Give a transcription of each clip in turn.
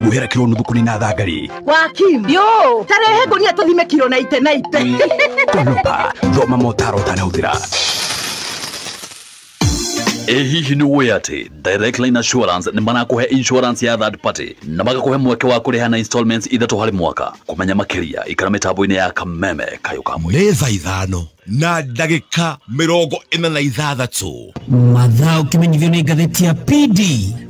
Muhera kilo nuthu kunina thangari. Wakim, yo, tarehe gunia tuthime kilo na ite. Konopa, thoma motaro tanahuthira. Hihi ni weyate Direct Line Assurance ni manakuhe insurance ya third party na magakuhe mweke wa kurihana installments ithatu hari mwaka kumenya makiria ikara mitambo-ini ya kameme kayo kamwe nĩ thaa ithano na ndagĩka 46 mathaa ukimenyithio ni ngatheti ya PD.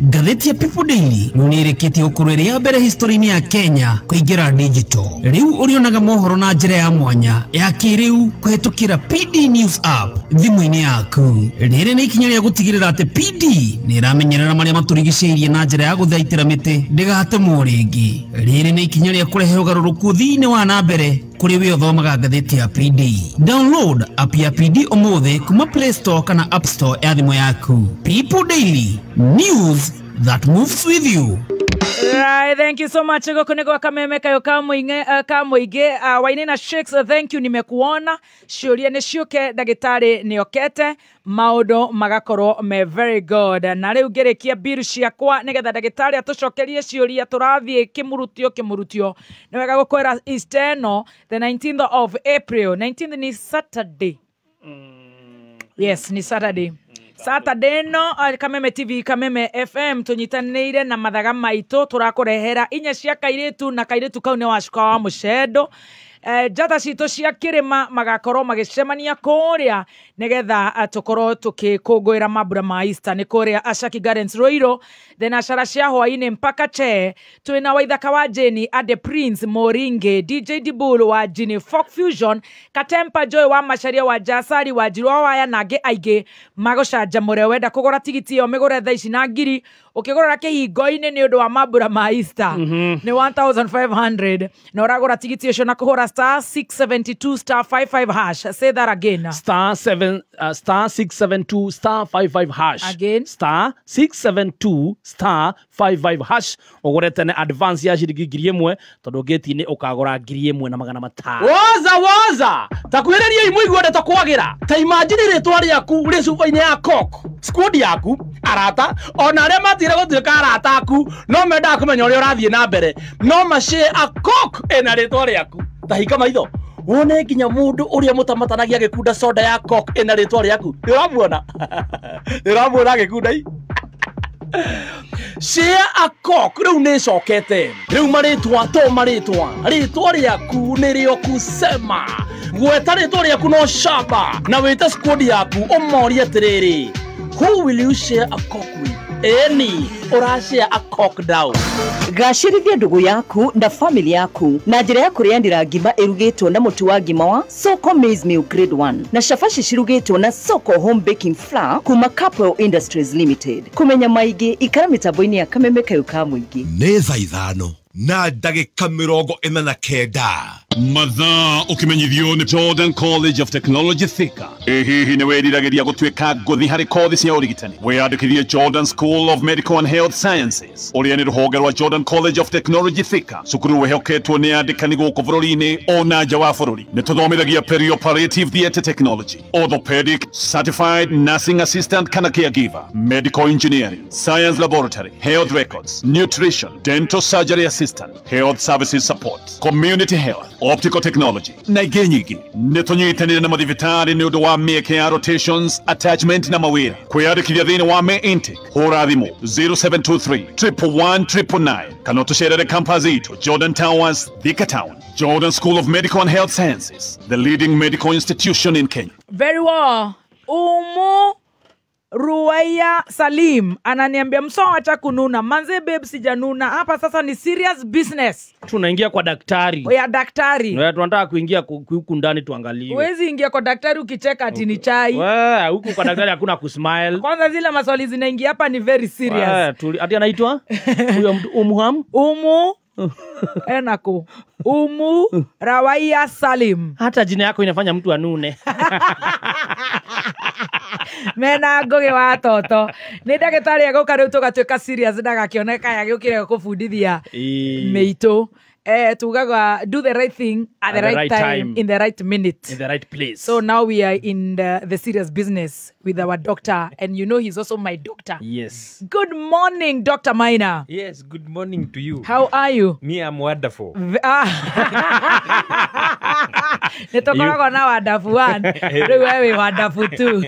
Ngatheti ya People Daily nĩĩrĩkĩtie gũkorwo ĩrĩ ya mbere history-inĩ ya Kenya kũingĩra digital. Rĩu ũrĩonaga mohoro na njĩra ya mwanya ya kĩrĩu kũhetũkĩra PD News app thimũ-inĩ yaku. Rĩrĩ nĩ ikinya rĩa gũtigĩrĩra atĩ PD nĩ ĩramenyerera marĩa matũrigicĩirie na njĩra ya gũthaitĩra mĩtĩ ndĩgatemwo rĩngĩ. Rĩrĩ nĩ ikinya rĩa kũrehe ũgarũrũku thĩinĩ wa na mbere kuri we uthomaga ngatheti ya PD. Download app ya PD ũmũthĩ kuma Play Store kana App Store ya thimũ yaku. People Daily, news that moves with you. Right, thank you so much. Gokoneko kameme kayo kamuige Wainina Shakes, thank you, nimekuona. Shuria ni shuke dagitari niokete maudo magakoro me very good. Na leo gerekia biru ciakwa nigetha dagitari atucokerie ciuria turathie kimurutio niwega gukwera isteno the 19th of April. 19th ni Saturday. Yes, ni Saturday. Saturday no Kameme TV Kameme FM tunyitanire na mathaga maito turakurehera inya cia kairetu na kairetu kau ni wacuka wa mucedo. Jata cito cia kirima magakorwo magicemania kuria nigetha tukorwo tukikungwira mambura ma Easter ni kuria Ashaki Gardens Roiro then ashara cia hwaini mpaka che twina Waithaka wa Jeni Ade Prince Moringe DJ Dibul wa Jini Folk Fusion Katempa Joy wa Macharia wa Jasari wa Jirwa waya nage aige magocanja wenda kugora tigiti yo migore thaa ici na ngiri ukigorora kihingo-ini ni undu wa mambura ma Easter ni 1500 na uragora tigiti ucio na kuhura star 672 star 55 hash. Say that again. Star 672 star 55 hash. Again. Star 672 star 55 hash. Ogorete ne advance ya shiringi 1000 tondu geti-ini ukagora 1500. Waza takwiriria imuigwa nda takwagira ta imagine ritwa riaku ri cuba-ini ya Coke squad yaku arata ona aria matire gutuika arata aku no menda kumenya uria urathie na mbere no mashare a Coke ena ritwa riaku tahika maitho wone nginya mundu uria mutamatanagia gikunda soda ya Coke ena ritwa riaku iramuona gikunda share a Coke riu ni cokete riu maritwa ritwa riaku ni rio kusema gweta ritwa riaku no shaba na wita squad yaku umori atiriri who will you share a Coke with? Eni urashare a Coke down. Gashirithia ndugu yaku na family yaku na njira ya kuriandira ngima irugitwo na mutu wa ngima wa Soko Maize Meal Grade 1 na shafashi shirugitwo na Soko Home Baking Flour kuma Couple Industries Limited. Kumenya maigi ikara mitambo-ini ya Kameme kayo kamuigi. nĩ thaa ithano na ndagĩka 49 mathaa ukimenyithio ni Jordan College of Technology Thika. Hihi ni wiriragiria gutuika nguthi hari kothi cia urigitani wiyandikithie Jordan School of Medical and Health Sciences uria ni ruhonge rwa Jordan College of Technology Thika. Cukuru wehoketwo ni andikani guku bururi-ini ona nja wa bururi. Ni tuthomithagia perioperative theatre technology, orthopedic, certified nursing assistant kana caregiver, medical engineering, science laboratory, health records, nutrition, dental surgery assistant, health services support, community health, optical technology na ingĩ nyingĩ. Nĩ tũnyitanĩire na mathibitarĩ nĩ ũndũ wa mĩeke ya rotations, attachment na mawĩra. Kwĩyandĩkithia thĩinĩ wa May intake hũra thimũ 0723 111 kana ũtũcerere campus itũ Jordan Towers, Thika Town. Jordan School of Medical and Health Sciences, the leading medical institution in Kenya. Very well. Ruwaya Salim ananiambia msoa acha kununa manze babe sijanuna hapa sasa ni serious business. Tunaingia kwa daktari. Ya daktari. Wewe tunataka kuingia huku ndani tuangalie. Huwezi ingia kwa daktari ukicheka ati ni chai. Wewe huku kwa daktari hakuna kusmile. Kwanza zile maswali zinaingia hapa ni very serious. Wewe ati anaitwa huyo Umuham? Enako. Rawaya Salim. Hata jina yako inafanya mtu anune. Mena ngoge wa toto. Ni ndagĩtarĩ agoka rĩu tũgatuĩka serious ndagakĩoneka yagĩũkire gũbundithia meito. tugaga do the right thing at the right time in the right minute. In the right place. So now we are in the serious business with our doctor, and you know he's also my doctor. Yes. Good morning, Dr. Maina. Yes, good morning to you. How are you? Me, I'm wonderful. Nitokoragwo na wonderful one. Riu wewe wonderful too.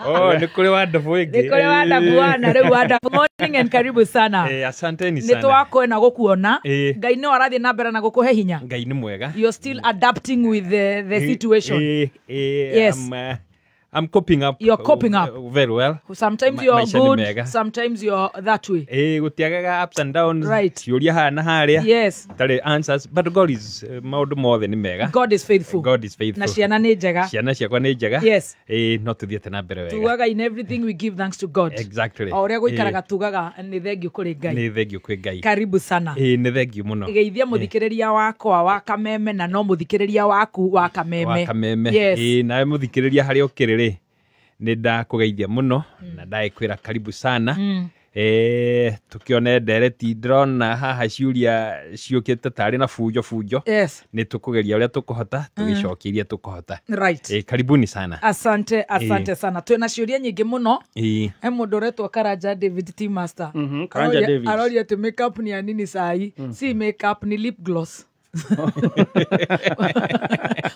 Oh, nikule wonderful ege. Nikule wonderful one, riu wonderful morning and karibu sana. Asanteni sana. Nitwako na gukuona. Ngai no arathi na mbere na gukuhe hinya. Ngai ni mwega. You're still adapting with the situation. Yes. I'm coping up. You're coping up very well. Sometimes you're good, sometimes you're that way. Gutiagaga ups and downs. Right. Ciuria hana haria. Yes. Tare answers, but God is maundu mothe ni mega. God is faithful. God is faithful. Na ciana ni njega. Ciana ciakwa ni njega. Yes. No tuthiete na mbere wega. Tugaga in everything we give thanks to God. Exactly. Oria guikaraga tugaga ni thengiu kuri Ngai. Ni thengiu kwi Ngai. Karibu sana. Ni thengiu muno. Geithia muthikiriria wakwa wa Kameme na no muthikiriria waku wa Kameme. Wa Kameme. Yes. Nawe muthikiriria hari ukiriri. Nida kugeithia muno na ndaikwira karibu sana. Tukione ndereti drone haha ciuria ciukite tari na fujo. Yes. Ni tukugeria uria tukuhota tugicokiria tukuhota. Right. Karibuni sana. Asante sana. Twina ciuria nyingi muno. Mundu uretwo Karanja David T Master. Karanja David. Aroria te makeup ni anini sai. Si makeup ni lip gloss.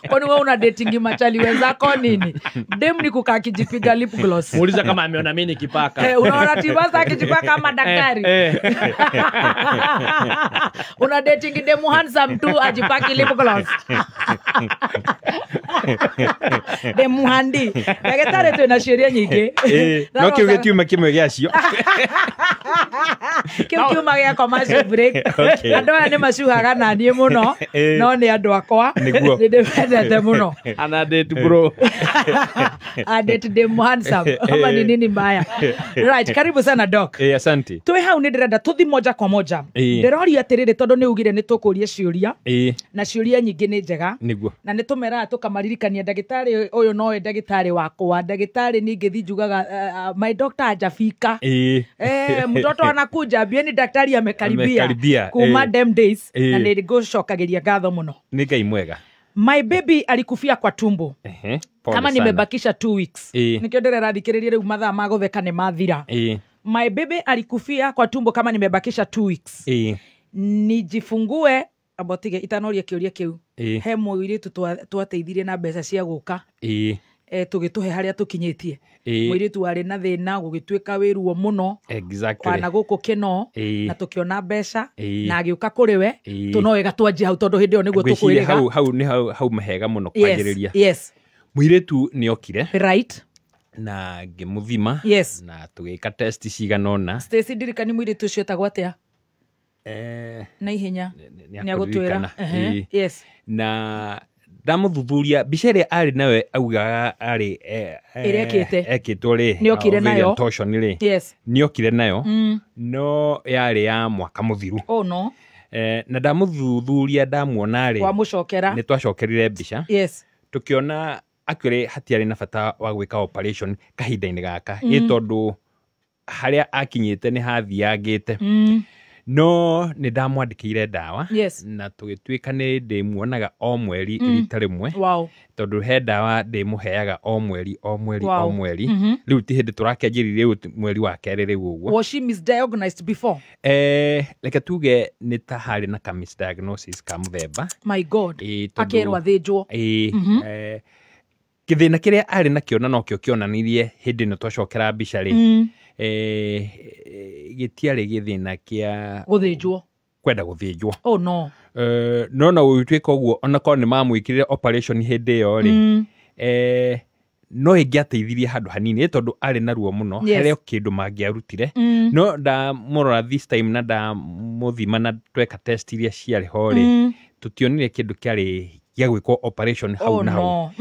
Kwani wewe una dating machali wenzako nini? Dem ni kukaa kijipiga lip gloss. Muuliza kama ameona mimi nikipaka. Unaona Timasa akijipaka kama daktari. Una dating dem handsome tu ajipaki lip gloss. Dem handi. Daktari tu na sheria nyingi. No kiuge kiuma kimwe giacio. Kiuma gĩa commercial break. Andũ aya nĩ macuhaga na niĩ mũno. No nĩ andũ akwa nĩ ndĩmendete mũno. Ana date bro. A date dem handsome. Ama ni nini mbaya. Right, karibu sana doc. Asante. Twĩ hau nĩ ndĩrenda tũthi moja kwa moja. Ndĩroria atĩrĩrĩ tondũ nĩ ugire nĩ tũkũria ciũria. Na ciũria nyingĩ nĩ njega. Nĩguo. Na nĩ tũmeraga tũkamaririkania ndagĩtarĩ ũyũ nowe ndagĩtarĩ wakwa. Ndagĩtarĩ nĩ ngĩthi njugaga my doctor hajafika. Mtoto anakuja ambieni daktari amekaribia. Kuma dem days na nĩngũcokageria ngatho mũno. Nĩ Ngai mwega. My baby alikufia kwa tumbo. Kama nimebakisha 2 weeks. Nikio nderera thikiririe riu mathaa ma gutheka ni mathira. My baby alikufia kwa tumbo kama nimebakisha 2 weeks. Nijifungue abotige itanoria kiuria kiu. He muiritu twateithirie na mbeca cia guka. Tugituhe haria tukinyitie. Muiritu wari na thina gugituika wiruo muno. Exactly. Kana guku kino na tukiona mbeca na agiuka kuri we tunowega twanjie hau tondu hindi yo niguo tukwiriga. Hau mahega muno kwagiriria. Yes. Muiritu ni okire. Right. Na ngimuthima. Yes. Na tugika test ciganona. Stacy ndirikani muiritu ucio etagwo atia? Na ihenya ni agutwira. Yes. Na ndamuthuthuria mbica ĩrĩa arĩ nawe augaga arĩ ekĩtwo rĩ nĩokire nayo yes nĩokire nayo no yarĩ ya mwaka mũthiru no na ndamuthuthuria ndamuona rĩ wamucokera nĩ twacokerire mbica yes tukiona akĩrĩ hatiarĩ na bata wa gwĩka operation kahinda-inĩ gaka ĩ tondũ harĩa akinyĩte nĩ hathiangĩte no nĩ ndamwandĩkĩire ndawa na tũgĩtuĩka nĩ ndĩmuonaga o mweri rita rĩmwe tondũ he ndawa ndĩmũheaga o mweri rĩu ti hĩndĩ tũrakĩanjĩrire mweri wa kerĩ rĩu ũguo. Was she misdiagnosed before? Reke tuge nĩ ta harĩ na ka misdiagnosis ka mũthemba. My God. Akerwo athĩnjwo. Gĩthĩna kĩrĩa arĩ nakĩo na nokĩo kĩonanirie hĩndĩ ĩno twacokera mbica rĩ gĩtiarĩ gĩthĩna kĩa gũthĩnjwo kwenda gũthĩnjwo no no na gũtuĩka ũguo ona korwo nĩ mamwĩkĩrire operation hĩndĩ ĩyo rĩ no ĩngĩateithirie handũ hanini tondũ arĩ na ruo mũno harĩ kĩndũ mangĩarutire no ndamũrora this time na ndamũthima na tweka test iria ciarĩ ho rĩ tũtionire kĩndũ kĩarĩ gĩa gwĩkwo operation hau na hau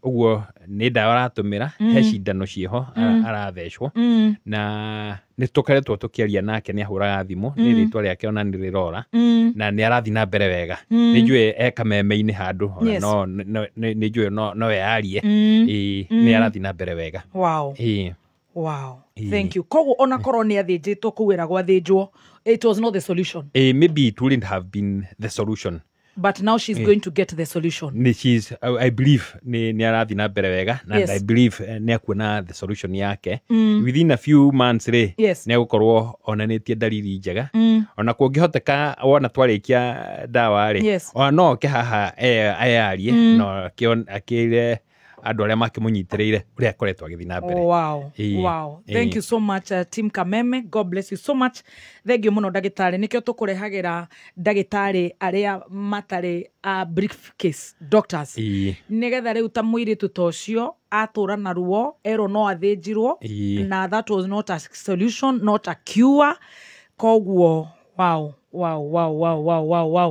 ũguo nĩ ndawa aratũmĩra he cindano ciĩho arathecwo na nĩ tũkoretwo tũkĩaria nake nĩ ahũraga thimũ nĩ rĩtwa rĩake ona nĩ rĩrora na nĩ arathi na mbere wega nĩ njũĩ eka meme-inĩ handũ no nĩ njũĩ no we arie nĩ arathi na mbere wega. Wow. Thank you. Koguo ona korwo nĩ athĩnjĩtwo kũwĩra gwathĩnjwo, it was not the solution. Maybe it wouldn't have been the solution. But now she's going to get the solution. I believe ni arathi na mbere wega, and I believe ni akuona the solution yake within a few months ni agukorwo onanitie dalili njega ona kungihoteka wona twarikia dawa ona no ke haha ayarie no akire andu aria makimunyitireire uria akoretwo agithii na mbere. Wow. Wow. Thank you so much Team Kameme. God bless you so much. Thank you muno ndagitari. Nikio tukurehagira ndagitari aria matari briefcase doctors. Nigetha riu ta muiritu tocio atura na ruo ero no athinjirwo na that was not a solution, not a cure. Koguo wow.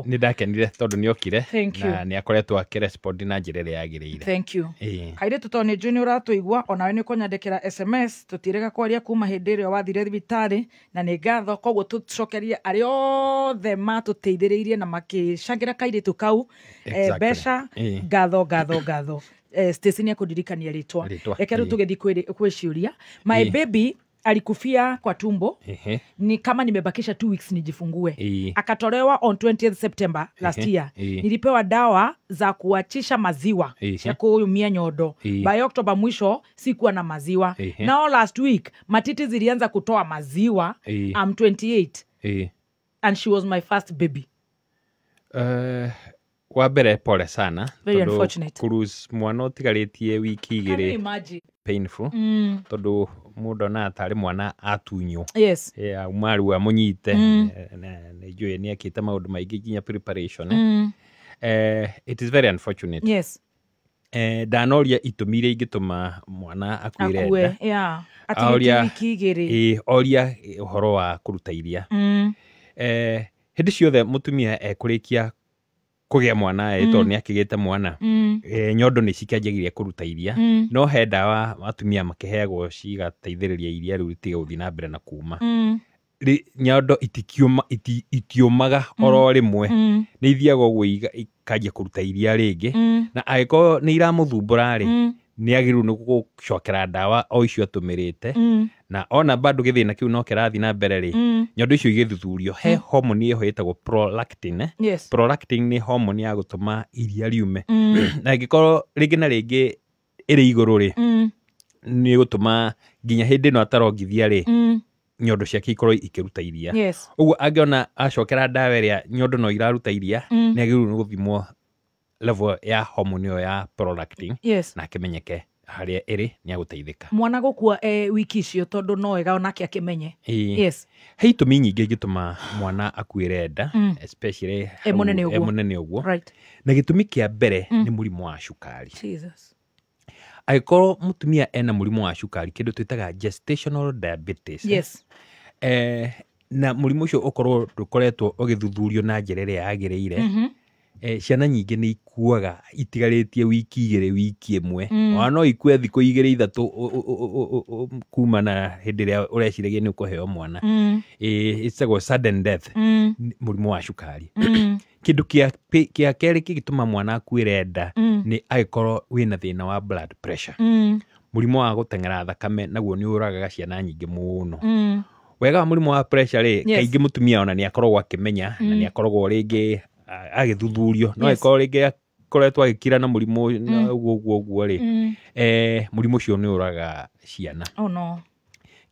Nidakenire tondu niokire na ni akoretwo akirespond na njira iria yagiriire. Thank you. Kaire tutone juni uratuigwa onawe ni kunyandikira SMS tutirega kwaria kuma hindi rio wathire thibitari na ni ngatho koguo tucokerie ari othe matuteithiriirie na makishangira kaire tukau besha ngatho Stacy akudirikania ritwa ekeru tugethi kwiciuria my baby alikufia kwa tumbo ni kama nimebakisha 2 weeks nijifungue. Akatolewa on 20th September last year. Nilipewa dawa za kuachisha maziwa ya kuumia nyodo. By October mwisho sikuwa na maziwa. Now last week matiti zilianza kutoa maziwa. I'm 28 and she was my first baby. Wabere pole sana. Very unfortunate. Kurus mwana otigaritie wiki igiri. Painful. Todo mudo na atari mwana atunyo. Yes. Umari wa munyite na njue ni akita maundu maingi ginya preparation. It is very unfortunate. Yes. Danoria itumire ingituma mwana akuire. Akue, yeah. Ati wiki igiri. Oria uhoro wa kuruta iria. Hindi ciothe mutumia kurikia kugia mwana tondu ni akigite mwana nyondo ni cikianjagiria kuruta iria no he dawa atumia makiheagwo cigateithiriria iria riu ritiga guthii na mbere na kuma nyondo itiumaga oro rimwe ni ithiaga guo ikanjia kuruta iria ringi na agiko ni iramuthumbura ni agiru ni gucokera dawa o icio atumirite na ona bado githina kiu no kirathi na mbere nyondo icio igithuthurio he hormone yeho yetagwo prolactin. Prolactin ni hormone ya gutuma iria riume na ngikoro ringi na ringi iri iguru ni gutuma ginya hindi no atarongithia nyondo ciake ikorwo ikiruta iria. Uguo angiona acokera dawa iria nyondo no iraruta iria ni agiru ni guthimwo level ya hormone ya prolactin na kimenyeke haria iri ni aguteithika. Mwana gukua wiki icio tondu no wega onake akimenye. Yes. He itumi nyingi ngituma mwana akuire nda especially munene uguo. Right. Na gitumi kia mbere ni murimu wa cukari. Jesus. Aiko mutumia ena murimu wa cukari kindu twitaga gestational diabetes. Yes. Na murimu ucio ukorwo dukoretwo ugithuthurio na njira iria yagiriire. Ciana nyingi ni ikuaga itigaritie wiki igiri wiki imwe ona no ikue thiku igiri ithatu kuma na hindi ria ureciragia ni ukuheo mwana. It's a sudden death murimu wa cukari. Kindu kia keri kigituma mwana akuire nda ni aikorwo wina thina wa blood pressure. Murimu wa gutengera thakame naguo ni uragaga ciana nyingi muno. Wega murimu wa pressure kaingi mutumia ona ni akoragwo akimenya na ni akoragwo ringi agithuthurio no ikorwo ringi akoretwo agikira na murimu uguo murimu ucio ni uraga ciana. Oh no.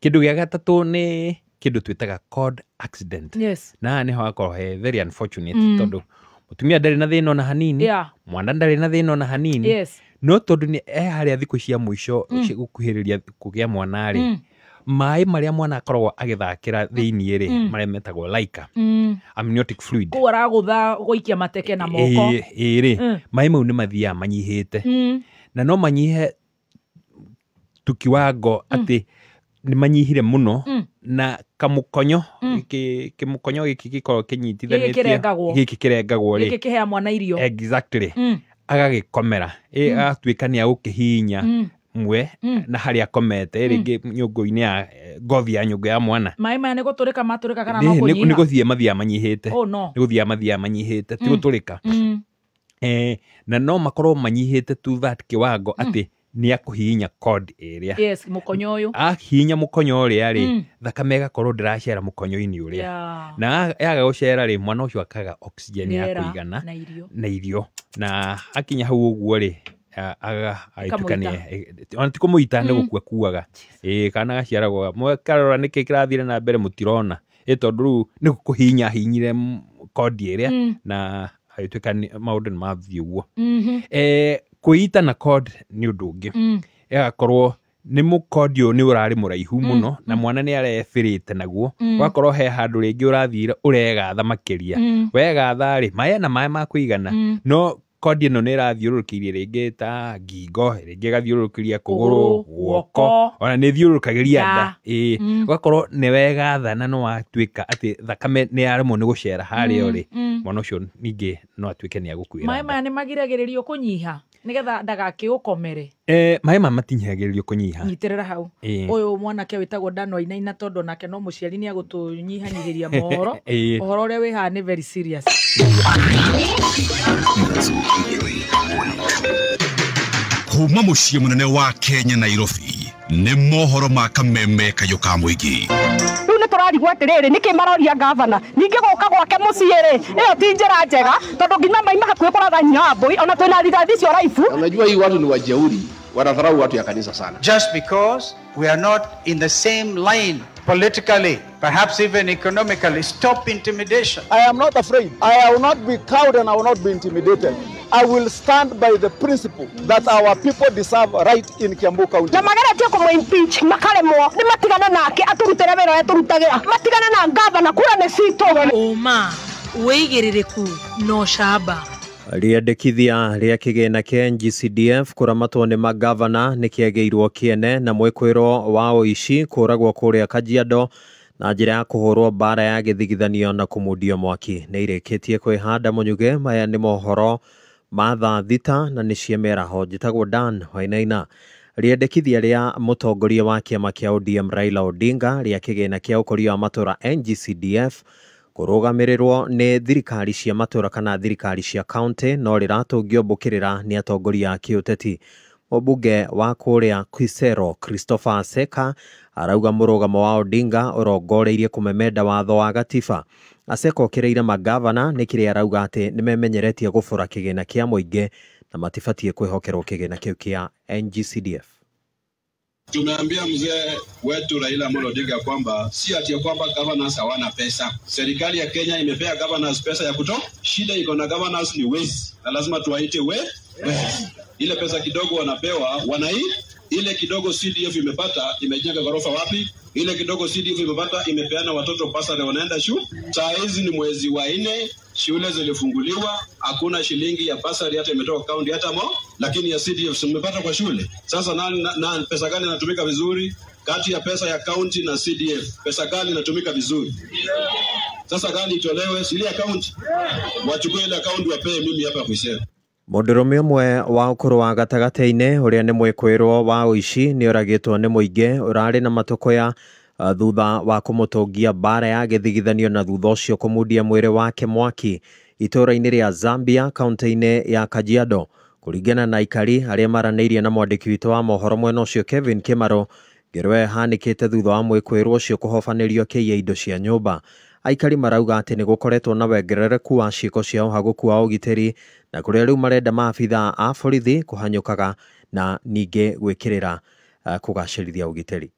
Kindu gia gatatu ni kindu twitaga cord accident. Na ni hakorwo he very unfortunate tondu mutumia ndari na thina na hanini mwana ndari na thina na hanini no tondu ni haria thiku cia muico gukuhiriria kugia mwana mai maria mwana akoragwo agithakira thiini maria metagwo laika amniotic fluid ko aragutha guikia mateke na moko mai mau ni mathia manyihite na no manyihe tukiwango ati ni manyihire muno na kamukonyo kimukonyo giki gikorwo kinyitithanĩtie giki kirengagwo giki kihea mwana irio exactly agagikomera agatuika ni agukihinya mwe na haria komete ringi nyungu-ini ya ngothi ya nyungu ya mwana mai maya ni guturika maturika kana no kunyiha ni guthie mathia manyihite ni guthia mathia manyihite ti guturika na no makorwo manyihite to that kiwango ati nĩ akũhihinya code ĩrĩa yes mũkonyo ũyũ ahihinya mũkonyo ũrĩa rĩ thakame ĩgakorwo ndĩracera mũkonyo-inĩ ũrĩa na yaga gũcera rĩ mwana ũcio akaga oxygen ya kũigana na irio na akinya hau ũguo rĩ agĩtukania ona ti kũmũita nĩ gũkua kuaga kana gaciaragwo mũkarora nĩkĩ kĩrathire na mbere mũtirona tondũ rĩu nĩ kũhihinya hihinyire code ĩrĩa na agĩtuĩka maũndũ nĩ mathiĩ ũguo kwĩita na code nĩ ũndũ ũngĩ ĩgakorwo nĩ mũkodi ũyũ nĩ ũrarĩ mũraihu mũno na mwana nĩ arefĩrĩte naguo wakorwo he handũ rĩngĩ ũrathire ũregatha makĩria wegatha rĩ maĩ na maĩ ma kũigana no kodi ĩno nĩ ĩrathiũrũrũkĩirie rĩngĩ ta ngingo rĩngĩ ĩgathiũrũrũkĩria kũgũrũ guoko ona nĩ ĩthiũrũrũkagĩria nda ũgakorwo nĩ wegatha na no watuĩka atĩ thakame nĩ yaremwo nĩ gũcera harĩa rĩ mwana ũcio ningĩ no atuĩke nĩ agũkuĩra maĩ maya nĩ magiragĩrĩrio kũnyiha nĩgetha ndagakĩũkomere maĩ ma matinyihagĩrĩrio kũnyiha nyitĩrĩra hau ũyũ mwanake wĩtagwo Dan Wainaina tondũ nake no mũciari nĩ agũtũnyihanyihĩria mohoro ũhoro ũrĩa wĩ haha nĩ very serious kuma mũciĩ mũnene wa Kenya Nairobi nĩ mohoro ma kameme kayũ ka mũingĩ rĩu nĩ tũrarigwo atĩrĩrĩ nĩkĩ maroria gavana ningĩ gũka gwake mũciĩ rĩ ĩyo ti njĩra njega tondũ nginya maima hakuhĩ kũratha Nyambui ona twĩna rithathi cio raifu unajua hii watu ni wajeuri wanadharau watu ya kanisa sana just because we are not in the same line politically, perhaps even economically. Stop intimidation. I am not afraid. I will not be cowed and I will not be intimidated. I will stand by the principle that our people deserve right in Kiambu County. Na mageretie kũmũ impeach makaremwo nĩ matigane nake aturutĩre wĩra ũrĩa tũrutagĩra matigane na ngavana kura nĩ citũ ũma wĩigĩrĩrĩku no camba rĩendekithia rĩa kĩgĩna kĩa NGCDF kũramatwo nĩ magavana nĩ kĩagĩirwo kĩene na mwĩkwĩro wa ũici kũragwo kũrĩa Kajiado na njĩra ya kũhũrwo mbara ya gĩthigithanio na kũmundio mwaki nĩ irĩkĩtie kwĩhanda mũnyuge. Maya nĩ mohoro ma thaa thita na nĩ ciemeraho. Njĩtagwo Dan Wainaina. Rĩendekithia rĩa mũtongoria wa kĩama kĩa ODM Raila Odinga rĩa kĩgĩna kĩa ũkũria wa matũra NGCDF kũrũgamĩrĩrwo nĩ thirikari cia matũra kana thirikari cia county no rĩratũngio mbũkĩrĩra nĩ atongoria a kĩũteti. Mũmbunge wa kũrĩa Kisero Christopher Seka arauga mũrũgamo wa Odinga ũrongoreirie kũmemenda watho wa gatiba. Aseka okĩrĩire magavana nĩ kĩrĩa arauga atĩ nĩ memenyeretie gũbũra kĩgĩna kĩa mũingĩ na matibatie kwĩhokerwo kĩgĩna kĩu kĩa NGCDF. Tumeambia mzee wetu Raila Amolo Odinga kwamba si ati ya kwamba governors hawana pesa. Serikali ya Kenya imepea governors pesa ya kutoa. Shida iko na governors ni wezi. Na lazima tuwaite wezi. Ile pesa kidogo wanapewa ile kidogo CDF imepata imejenga ghorofa wapi? Ile kidogo CDF imepata imepeana watoto pasare wanaenda shule. Saa hizi ni mwezi wa 4, shule zilifunguliwa, hakuna shilingi ya pasare hata imetoka county hata lakini ya CDF imepata kwa shule. Sasa na pesa gani inatumika vizuri? Kati ya pesa ya county na CDF, pesa gani inatumika vizuri? Sasa gani itolewe sili ya county? Wachukue ile account wapee mimi hapa kuisema. Mũndũrũme ũmwe wa ũkũrũ wa gatagatĩ-inĩ ũrĩa nĩ mwĩkwĩrwo wa ũici nĩ oragĩtwo nĩ mũingĩ ũrarĩ na matũkũ ya thutha wa kũmũtũngia mbara ya gĩthigithanio na thutha ũcio kũmundia mwĩrĩ wake mwaki itũũra-inĩ rĩa Zambia kaunti-inĩ ya Kajiado. Kũringana na aikari arĩa maranĩirie na mwandĩki witũ wa mohoro mwena ũcio Kevin Kimaro, ngero ĩhanĩkĩte thutha wa mwĩkwĩrwo ũcio kũhobanĩrio kĩiya indo cia nyũmba. Aikari marauga atĩ nĩ gũkoretwo na wongerereku wa ciĩko cia ũhagũku wa ũgitĩri na kũrĩa rĩu marenda maabitha a borithi kũhanyũkaga na ningĩ gwĩkĩrĩra kũgacĩrithia ũgitĩri.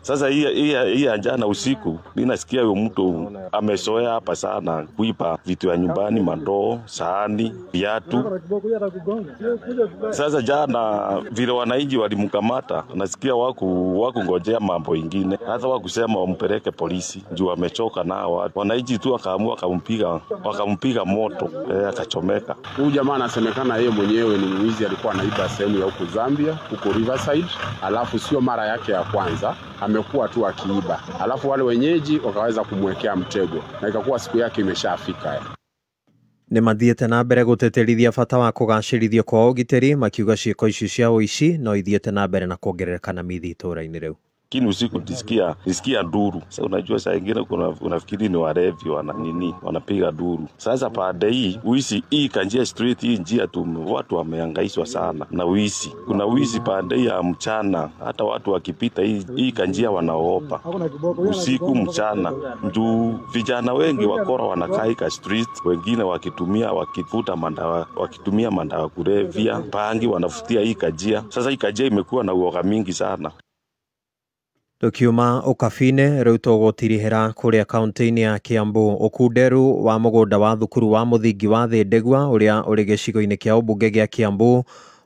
Sasa hii ya jana usiku ninasikia huyo mtu amesoea hapa sana kuiba vitu ya nyumbani, mandoo, sahani, viatu. Sasa jana vile wananchi walimkamata, nasikia waku ngojea mambo ingine. Hata wakusema wampeleke polisi juu amechoka na watu. Wananchi tu akaamua wakampiga moto, akachomeka. Huyu jamaa anasemekana yeye mwenyewe ni mwizi, alikuwa anaiba sehemu ya huko Zambia, huko Riverside, alafu sio mara yake ya kwanza. Amekuwa tu akiiba, alafu wale wenyeji wakaweza kumwekea mtego na ikakuwa siku yake imeshafika. Nĩ mathiĩte na mbere gũtĩtĩrithia bata wa kũgacĩrithio kwa ũgitĩri makiuga ciĩko icio cia ũici no ithiĩte na mbere na kuongerereka na mithi itũũra-inĩ rĩu. Lakini usiku nisikia duru. Sasa unajua saa nyingine unafikiri ni walevi wanapiga duru. Sasa baada hii kanjia street hii njia tu watu wamehangaishwa sana na wizi. Kuna wizi baada ya mchana, hata watu wakipita hii kanjia wanaogopa. Usiku mchana juu vijana wengi wakora wanakaa street, wengine wakivuta mandawa, wakitumia mandawa kulevya, bangi wanafutia hii kanjia. Sasa hii kanjia imekuwa na uoga mingi sana. Tukiuma ukabine riu tugutirihira kuria kaunti-ini ya Kiambu. Ukunderu wa mugunda wa thukuru wa muthingi wa Thindegwa uria uri gicigo-ini kia ubunge gia Kiambu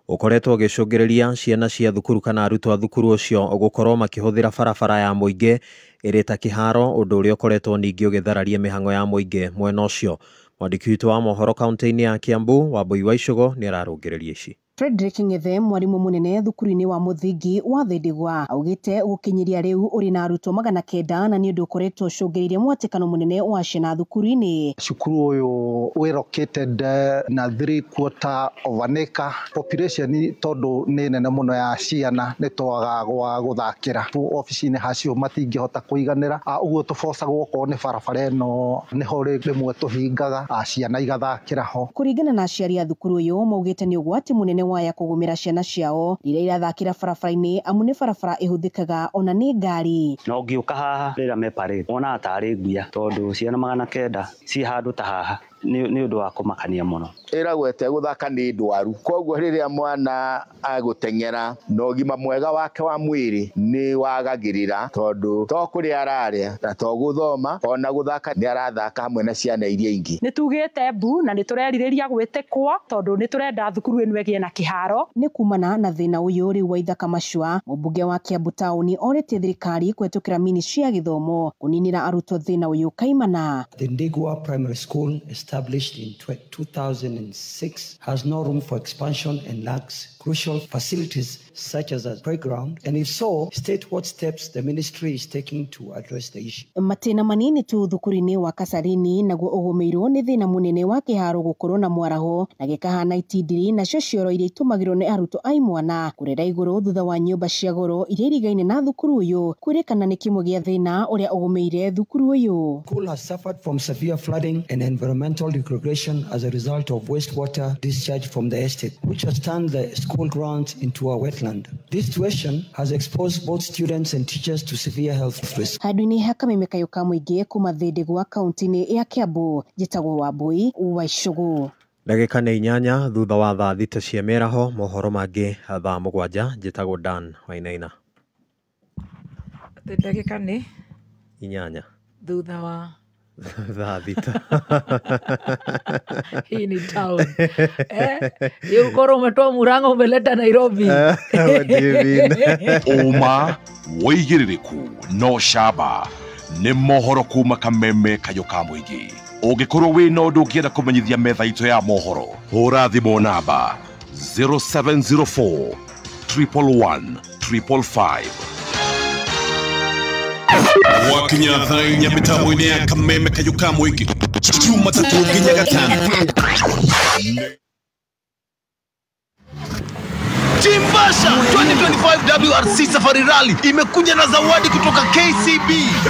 ukoretwo gicungiriria ciana cia thukuru kana arutwo a thukuru ucio gukorwo makihuthira barabara ya muingi iri ta kiharo, undu uria ukoretwo ningi ugithararia mihango ya muingi mwena ucio. Mwandiki witu wa mohoro kaunti-ini ya Kiambu Wambui wa Icogo ni ararungiriria ici. Frederick Ngethe, mwarimu munene thukuru-ini wa muthingi wa Thindegwa, augite gukinyiria riu uri na arutwo 900 na ni undu ukoretwo ucungiririe mwatikano munene wa ciana thukuru-ini. Cukuru uyu we located na 3/4 of an acre. Population tondu ni nene muno ya ciana ni twaga gwa guthakira ofici-ini hacio matingihota kuiganira, uguo tubocagwo ko ni barabara ino niho rimwe tuhingaga ciana igathakira ho. Kuringana na aciari a thukuru uyu maugite ni ugwati munene waya kugumira ciana ciao rĩrĩa irathakira barabara-inĩ amu nĩ barabara ihũthĩkaga ona nĩ ngari. No ngiũka haha rĩrĩa me parade ona atarĩ nguya tondũ ciana 900 ci handũ ta haha ni undu wa kumakania muno. Iragwete guthaka ni ndwaru, koguo riria mwana agutengera no gima mwega wake wa mwiri ni wagagirira tondu to kuri araria na to guthoma ona guthaka ni arathaka hamwe na ciana iria ingi. Ni tugite mbu na ni tureririria gwitikwo tondu ni turenda thukuru enu egie na kiharo. Ni kumana na thina uyu ri wa Ithaka Machua, mubunge wa Kiambu Town orete thirikari kwetukira ministry ya githomo kuninira arutwo thina uyu kaimana. Thindegwa Primary School established in 2006 has no room for expansion and lacks crucial facilities such as a playground, and if so, state what steps the ministry is taking to address the issue. Matena manini tu thukuru-ini wa Kasarini naguo ugumirwo ni thina munene wa kiharo gukorwo na mwaraho na gikahana itindiri na cio cioro iria itumagirwo ni arutwo ai mwana kurera iguru thutha wa nyumba cia goro iria irigaine na thukuru uyu kwirikana ni kimwe gia thina uria ugumeire thukuru uyu. School has suffered from severe flooding and environmental degradation as a result of wastewater discharge from the estate, which has turned the school grounds into a wetland. This situation has exposed both students and teachers to severe health risks. Handũ-inĩ ha kamemeka ka mũingĩ kuma Thindegwa kaunti-inĩ ya Kiambu, njĩtagwo Wambui wa Icogo. Ndagĩka nĩ 8 thutha wa thaa 6 cia mĩaraho, mohoro mangĩ thaa 7 njĩtagwo Dan Wainaina. Ndagĩka nĩ 8 thutha wa thaa 6. Hii ni town. Yuko umetoa Murang'a umeleta Nairobi. Uma woigĩrĩrĩku no camba nĩ mohoro kuma Kameme Kayũ ka Mũingĩ. Ũngĩkorwo wĩna ũndũ ũngĩenda kũmenyithia metha itũ ya mohoro, hũra thimũ namba 0704 111 555. Wakinya thainya mitambo-ini ya Kameme Kayũ ka Mũingĩ Jumatatu nginya Gatano. Chimbasha 2025 WRC Safari Rally imekuja na zawadi kutoka KCB,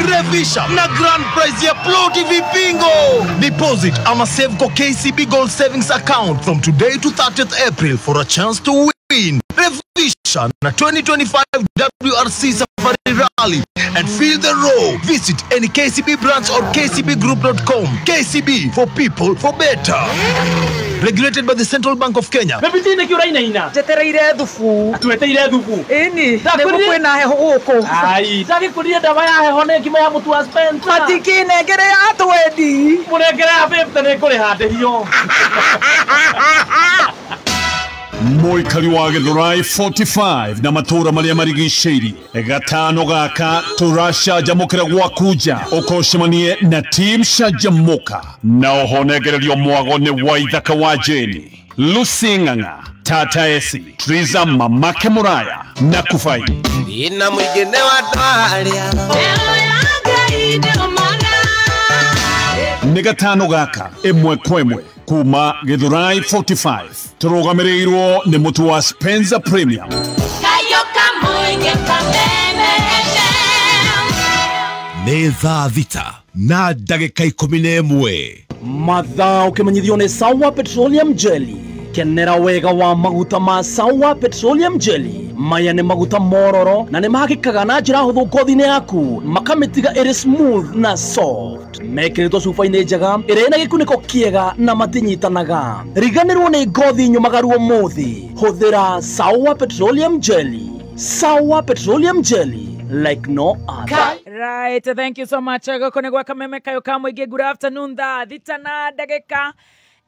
Revisha na grand prize ya ploti vipingo. Deposit ama save kwa KCB Gold Savings Account from today to 30th April for a chance to win Revisha na 2025 WRC Safari Rally and feel the row. Visit any KCB branch or kcbgroup.com. KCB, for people, for better. Regulated by the Central Bank of Kenya. Mebitine kiura ina. Jetereire thufu. Atueteire thufu. Ini. Nĩguo kwĩna heho gũkũ. Ai, ndari kuria dawa ya heho ne ngima ya mutu wa Spencer. Matikine ngere ya twendi. Mũnengere ya 50 nĩ kũrĩhandĩrio. Mũikari wa Githurai 45 na matũra marĩa marigicĩirie. Gatano gaka tũracanjamũkĩra gwakuja ũkocemanie na team Canjamũka na ũhonegererio mwago nĩ wa Ithaka wa Jeni, Lucy Ng'ang'a, Tata Esi, Triza Mamake Muraya na Kufai. Ina mwingine wa twaria nĩ gatano gaka ĩmwe kwa ĩmwe kuma Githurai 45 tũrũgamĩrĩirwo nĩ mũtu wa Spencer Premium. Kayũ ka Mũingĩ Kameme nĩ thaa thita na ndagĩka 11 mathaa ũkĩmenyithio nĩ Sawa Petroleum Jelly. Kenera wega wa maguta ma Sawa Petroleum Jelly. Maya nĩ maguta mororo na nĩ mahakĩkaga na njĩra hũthũ ngothi-inĩ yaku, makamĩtiga ĩrĩ smooth na soft. Mekĩrĩtwo cuba-inĩ njega ĩrĩ ĩna gĩkunĩko kĩega na matinyitanaga. Riganĩrwo nĩ ngothi nyũmagaru ũmũthĩ, hũthĩra Sawa Petroleum Jelly. Sawa Petroleum Jelly, like no other. Right, thank you so much. Gũkũ gwa Kameme Kayo ka Mũingĩ. Good afternoon, thaa thita na ndagĩka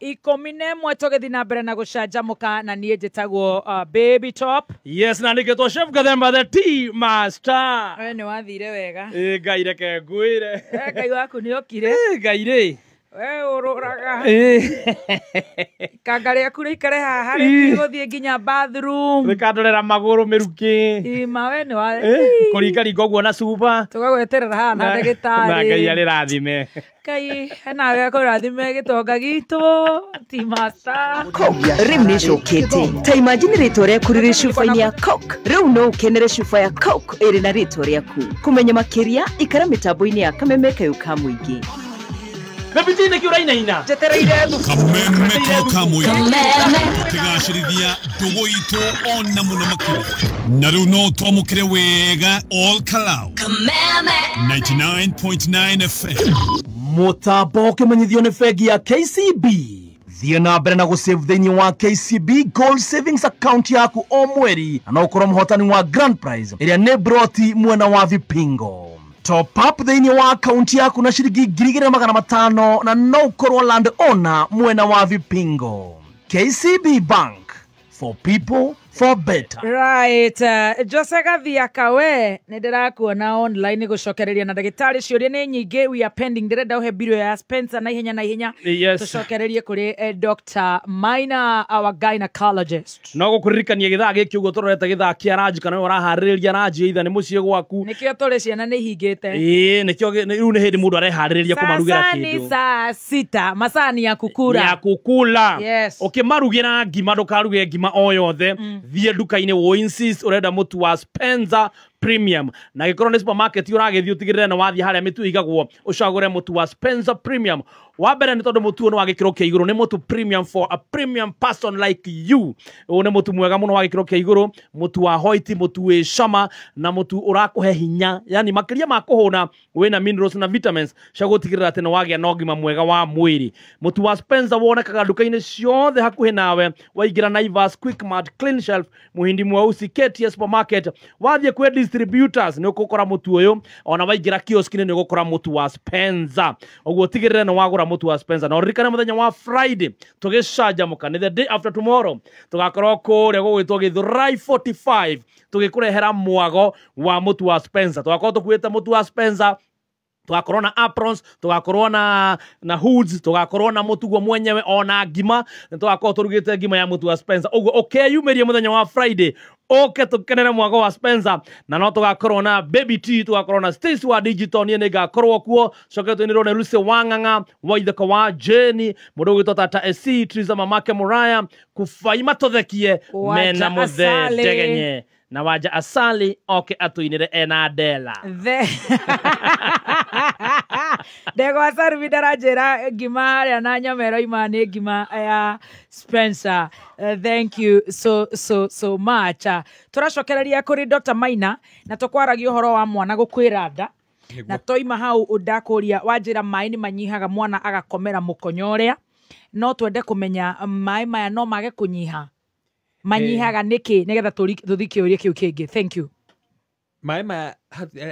11 tũgĩthiĩ na mbere na gũcanjamũka, na niĩ njĩtagwo Baby Top. Yes, na nĩkĩtwo Chef Gathemba the Tea Master. We nĩ wathire wega. Ngai reke ngwĩre. Ngai waku nĩ okire. Ngai rĩ. We ũrũraga. Kanga rĩaku rĩikare haha rĩgũthiĩ nginya bathroom. Rĩkandorera magũrũ mĩrukĩ. Ima we nĩ wa. Kũringaringa ũguo na cuba. Tũgagweterera haha na ndagĩtarĩ. Na Ngai arĩrathime. Ngai nawe akũrathime gĩtonga gitũ Tea Master. Rĩu nĩ cũkĩte. Ta imagine rĩtwa rĩaku rĩrĩ cuba-inĩ ya Coke. Rĩu no ũkenere cuba ya Coke ĩrĩ na rĩtwa rĩaku. Kũmenya makĩria ikara mĩtambo-inĩ ya Kameme Kayo ka Mũingĩ. Mebitine kiurainaina. Jetereire. Kameme Kayo ka Mũingĩ. Tũtigacĩrithia ndũgũ itũ ona mũno makĩria. Na rĩu no twamũkĩre wega all Kalau. Kameme 99.9 FM. Mũtambo ũkĩmenyithio nĩ bengi ya KCB. Thiĩ na mbere na gũsave thĩinĩ wa KCB Gold Savings Account yaku o mweri, na no ũkorwo mũhotani wa Grand Prize ĩrĩa nĩ broti mwena wa Vipingo. Top up thĩinĩ wa account yaku na ciringi 2,500 na no ũkorwo land owner mwena wa Vipingo. KCB Bank, for people, for better. Right, Jose Gathiaka we nĩ ndĩrakuona online gũcokereria na ndagĩtarĩ ciũria nĩ nyingĩ. We are pending, ndĩrenda ũhe biro ya Spencer na ihenya Yes. tũcokererie kũrĩ Dr. Maina, our gynecologist. No gũkũririkania gĩthaa gĩkĩ ũguo tũrorete gĩthaa kĩa ranji, kana ũraharĩrĩria ranji either nĩ mũciĩ gwaku. Nĩkĩo tũrĩ ciana nĩ ihingĩte. Nĩkĩo rĩu nĩ hĩndĩ mũndũ areharĩrĩria kũmarugĩra Sasa kĩndũ. ni saa sita, masani ya kukura. Ya kukula. Yes. Ũkĩmarugĩra ngima ndũkaruge ngima o yothe. Thiĩ nduka-inĩ wo insist ũrenda mũtu wa Spencer Premium. Na gĩkorwo nĩ supermarket ũragĩthiĩ ũtigĩrĩre na wathiĩ harĩa mĩtu ĩigagwo ũcagũre mũtu wa Spencer Premium. Wa mbere nĩ tondũ mũtu ũyũ nĩ wa gĩkĩro kĩa igũrũ, nĩ mũtu premium for a premium person like you. Ũyũ nĩ mũtu mwega mũno wa gĩkĩro kĩa igũrũ, mũtu wa white, mũtu wĩ cama na mũtu ũrakũhe hinya, yani makĩria ma kũhũna wĩna minerals na vitamins cia gũtigĩrĩra atĩ nĩ wagĩa na ũgima mwega wa mwĩrĩ. Mũtu wa Spencer wonekaga nduka-inĩ ciothe hakuhĩ nawe, waingĩra Naivas, Quickmart, Clean Shelf, Muhindi Mweusi, KTS Supermarket. Wathiĩ kwĩ distributors nĩ ũgũkora mũtu ũyũ, ona waingĩra kiosk-inĩ nĩ ũgũkora mũtu wa Spencer. Ũguo tigĩrĩre nĩ wagũra mũtu wa Spencer. Na ũririkane mũthenya wa Friday tũgĩcanjamũka, nĩ the day after tomorrow, tũgakorwo kũrĩa gũgwĩtwo Gĩthũrai 45 tũgĩkũrehera mwago wa mũtu wa Spencer. Tũgakorwo tũkuĩte mũtu wa Spencer, tugakorwo na aprons, tugakorwo na hoods, tugakorwo na mũtu guo mwenyewe ona ngima, na tugakorwo tũrugĩte ngima ya mũtu wa Spencer. Ũguo ũkeyumĩria mũthenya wa Friday oke tukenere mwago wa Spencer, na no tugakorwo na Baby T, tugakorwo na Stacy wa Digital, niĩ nĩngakorwo kuo, coketwo nĩ Rone Lucy Wang'ang'a, Waithaka wa Jenny, mũndũ ũgwĩtwo Tata SC, Triza Mamake Muraya, Kufaima Tothekie, Mena Muthe Ndegenye na Waja Asali oke atũinĩre ena Dela. Ndegwa Sarubi ndarajĩra ngima harĩa na nyamero ima nĩ ngima ya Spencer. Thank you so much. Tũracokereria kũrĩ Dr. Maina na tũkwaragia ũhoro wa mwana gũkwĩra nda. Na toima hau ũndakũria wanjĩra maĩ nĩ manyihaga mwana agakomera mũkonyo ũrĩa. No twende kũmenya maĩ maya no mage kũnyiha. Manyihaga nĩkĩ nĩgetha tũthi kĩũria kĩu kĩngĩ. Thank you. Maĩ maya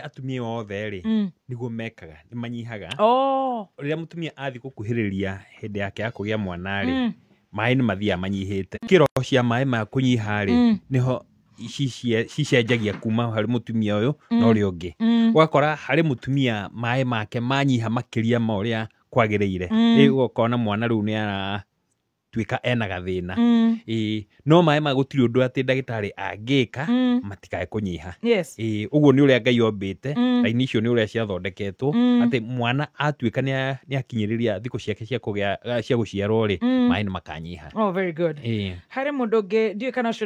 atumia othe rĩ nĩguo mekaga nĩ manyihaga. Rĩrĩa mũtumia athiĩ gũkuhĩrĩria hĩndĩ yake ya kũgĩa mwana rĩ, maĩ nĩ mathiaga manyihĩte. Kĩro cia maĩ maya kũnyiha rĩ nĩho cicenjagia kuma harĩ mũtumia ũyũ na ũrĩa ũngĩ. Ũgakora harĩ mũtumia maĩ make manyiha makĩria ma ũrĩa kwagĩrĩire. Rĩu ũkona mwana rĩu tuika ena gathina no maĩ ma gũtirĩ ũndũ atĩ ndagĩtarĩ angĩka matikae kũnyiha ũguo nĩ ũrĩa Ngai ombĩte raini icio nĩ ũrĩa ciathondeketwo atĩ mwana atuĩka nĩ akinyĩrĩria thikũ ciake cia gũciarwo rĩ maĩ nĩ makanyiha. Oh, very good. Harĩ mũndũ ũngĩ ndiũĩ kana ũcio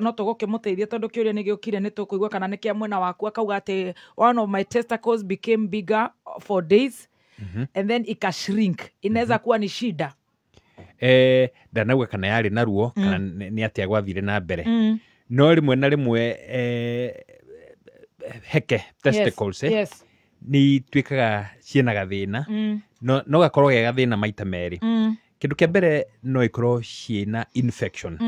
no tũgũkĩmũteithia tondũ kĩũria nĩ gĩũkire nĩ tũkũigua kana nĩ kĩa mwena waku akauga atĩ one of my testicles became bigger for days and then ikashrink. Inaweza kuwa ni shida? Ndanauga kana yarĩ naruo kana nĩ atĩa gwathire na mbere no rĩmwe na rĩmwe heke testicles nĩ tuĩkaga ciĩna gathĩna no gakorwo ge gathĩna maita merĩ. Kĩndũ kĩa mbere no ikorwo ciĩna infection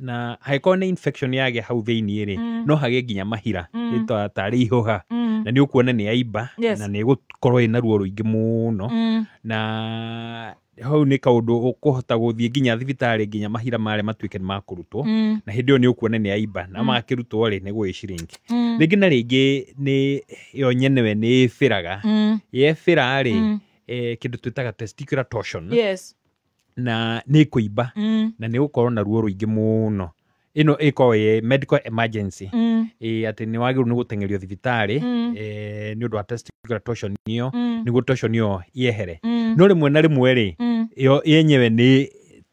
na hangĩkorwo nĩ infection yagĩa hau thĩinĩ rĩ no hagĩe nginya mahira tarĩ ihũha na nĩ ũkuona nĩ yaimba na nĩ gũkorwo ĩna ruo rũingĩ mũno na hau nĩ kaũndũ ũkũhota gũthiĩ nginya thibitarĩ nginya mahira marĩa matuĩke nĩ makũrutwo na hĩndĩ ĩyo nĩ ũkuona nĩ yaimba na makĩrutwo rĩ nĩ gwĩciringi. Rĩngĩ na rĩngĩ nĩ yo nyenewe nĩ ĩbĩraga yebĩra rĩ kĩndũ twĩtaga testicular torsion na nĩ kũimba na nĩ gũkorwo na ruo rũingĩ mũno. Ĩno ĩkorwo medical emergency atĩ nĩ wagĩrĩirwo nĩ gũteng'erio thibitarĩ nĩ ũndũ wa testicular torsion ĩyo nĩguo torsion ĩyo yehere. No rĩmwe na rĩmwe rĩ yo yenyewe nĩ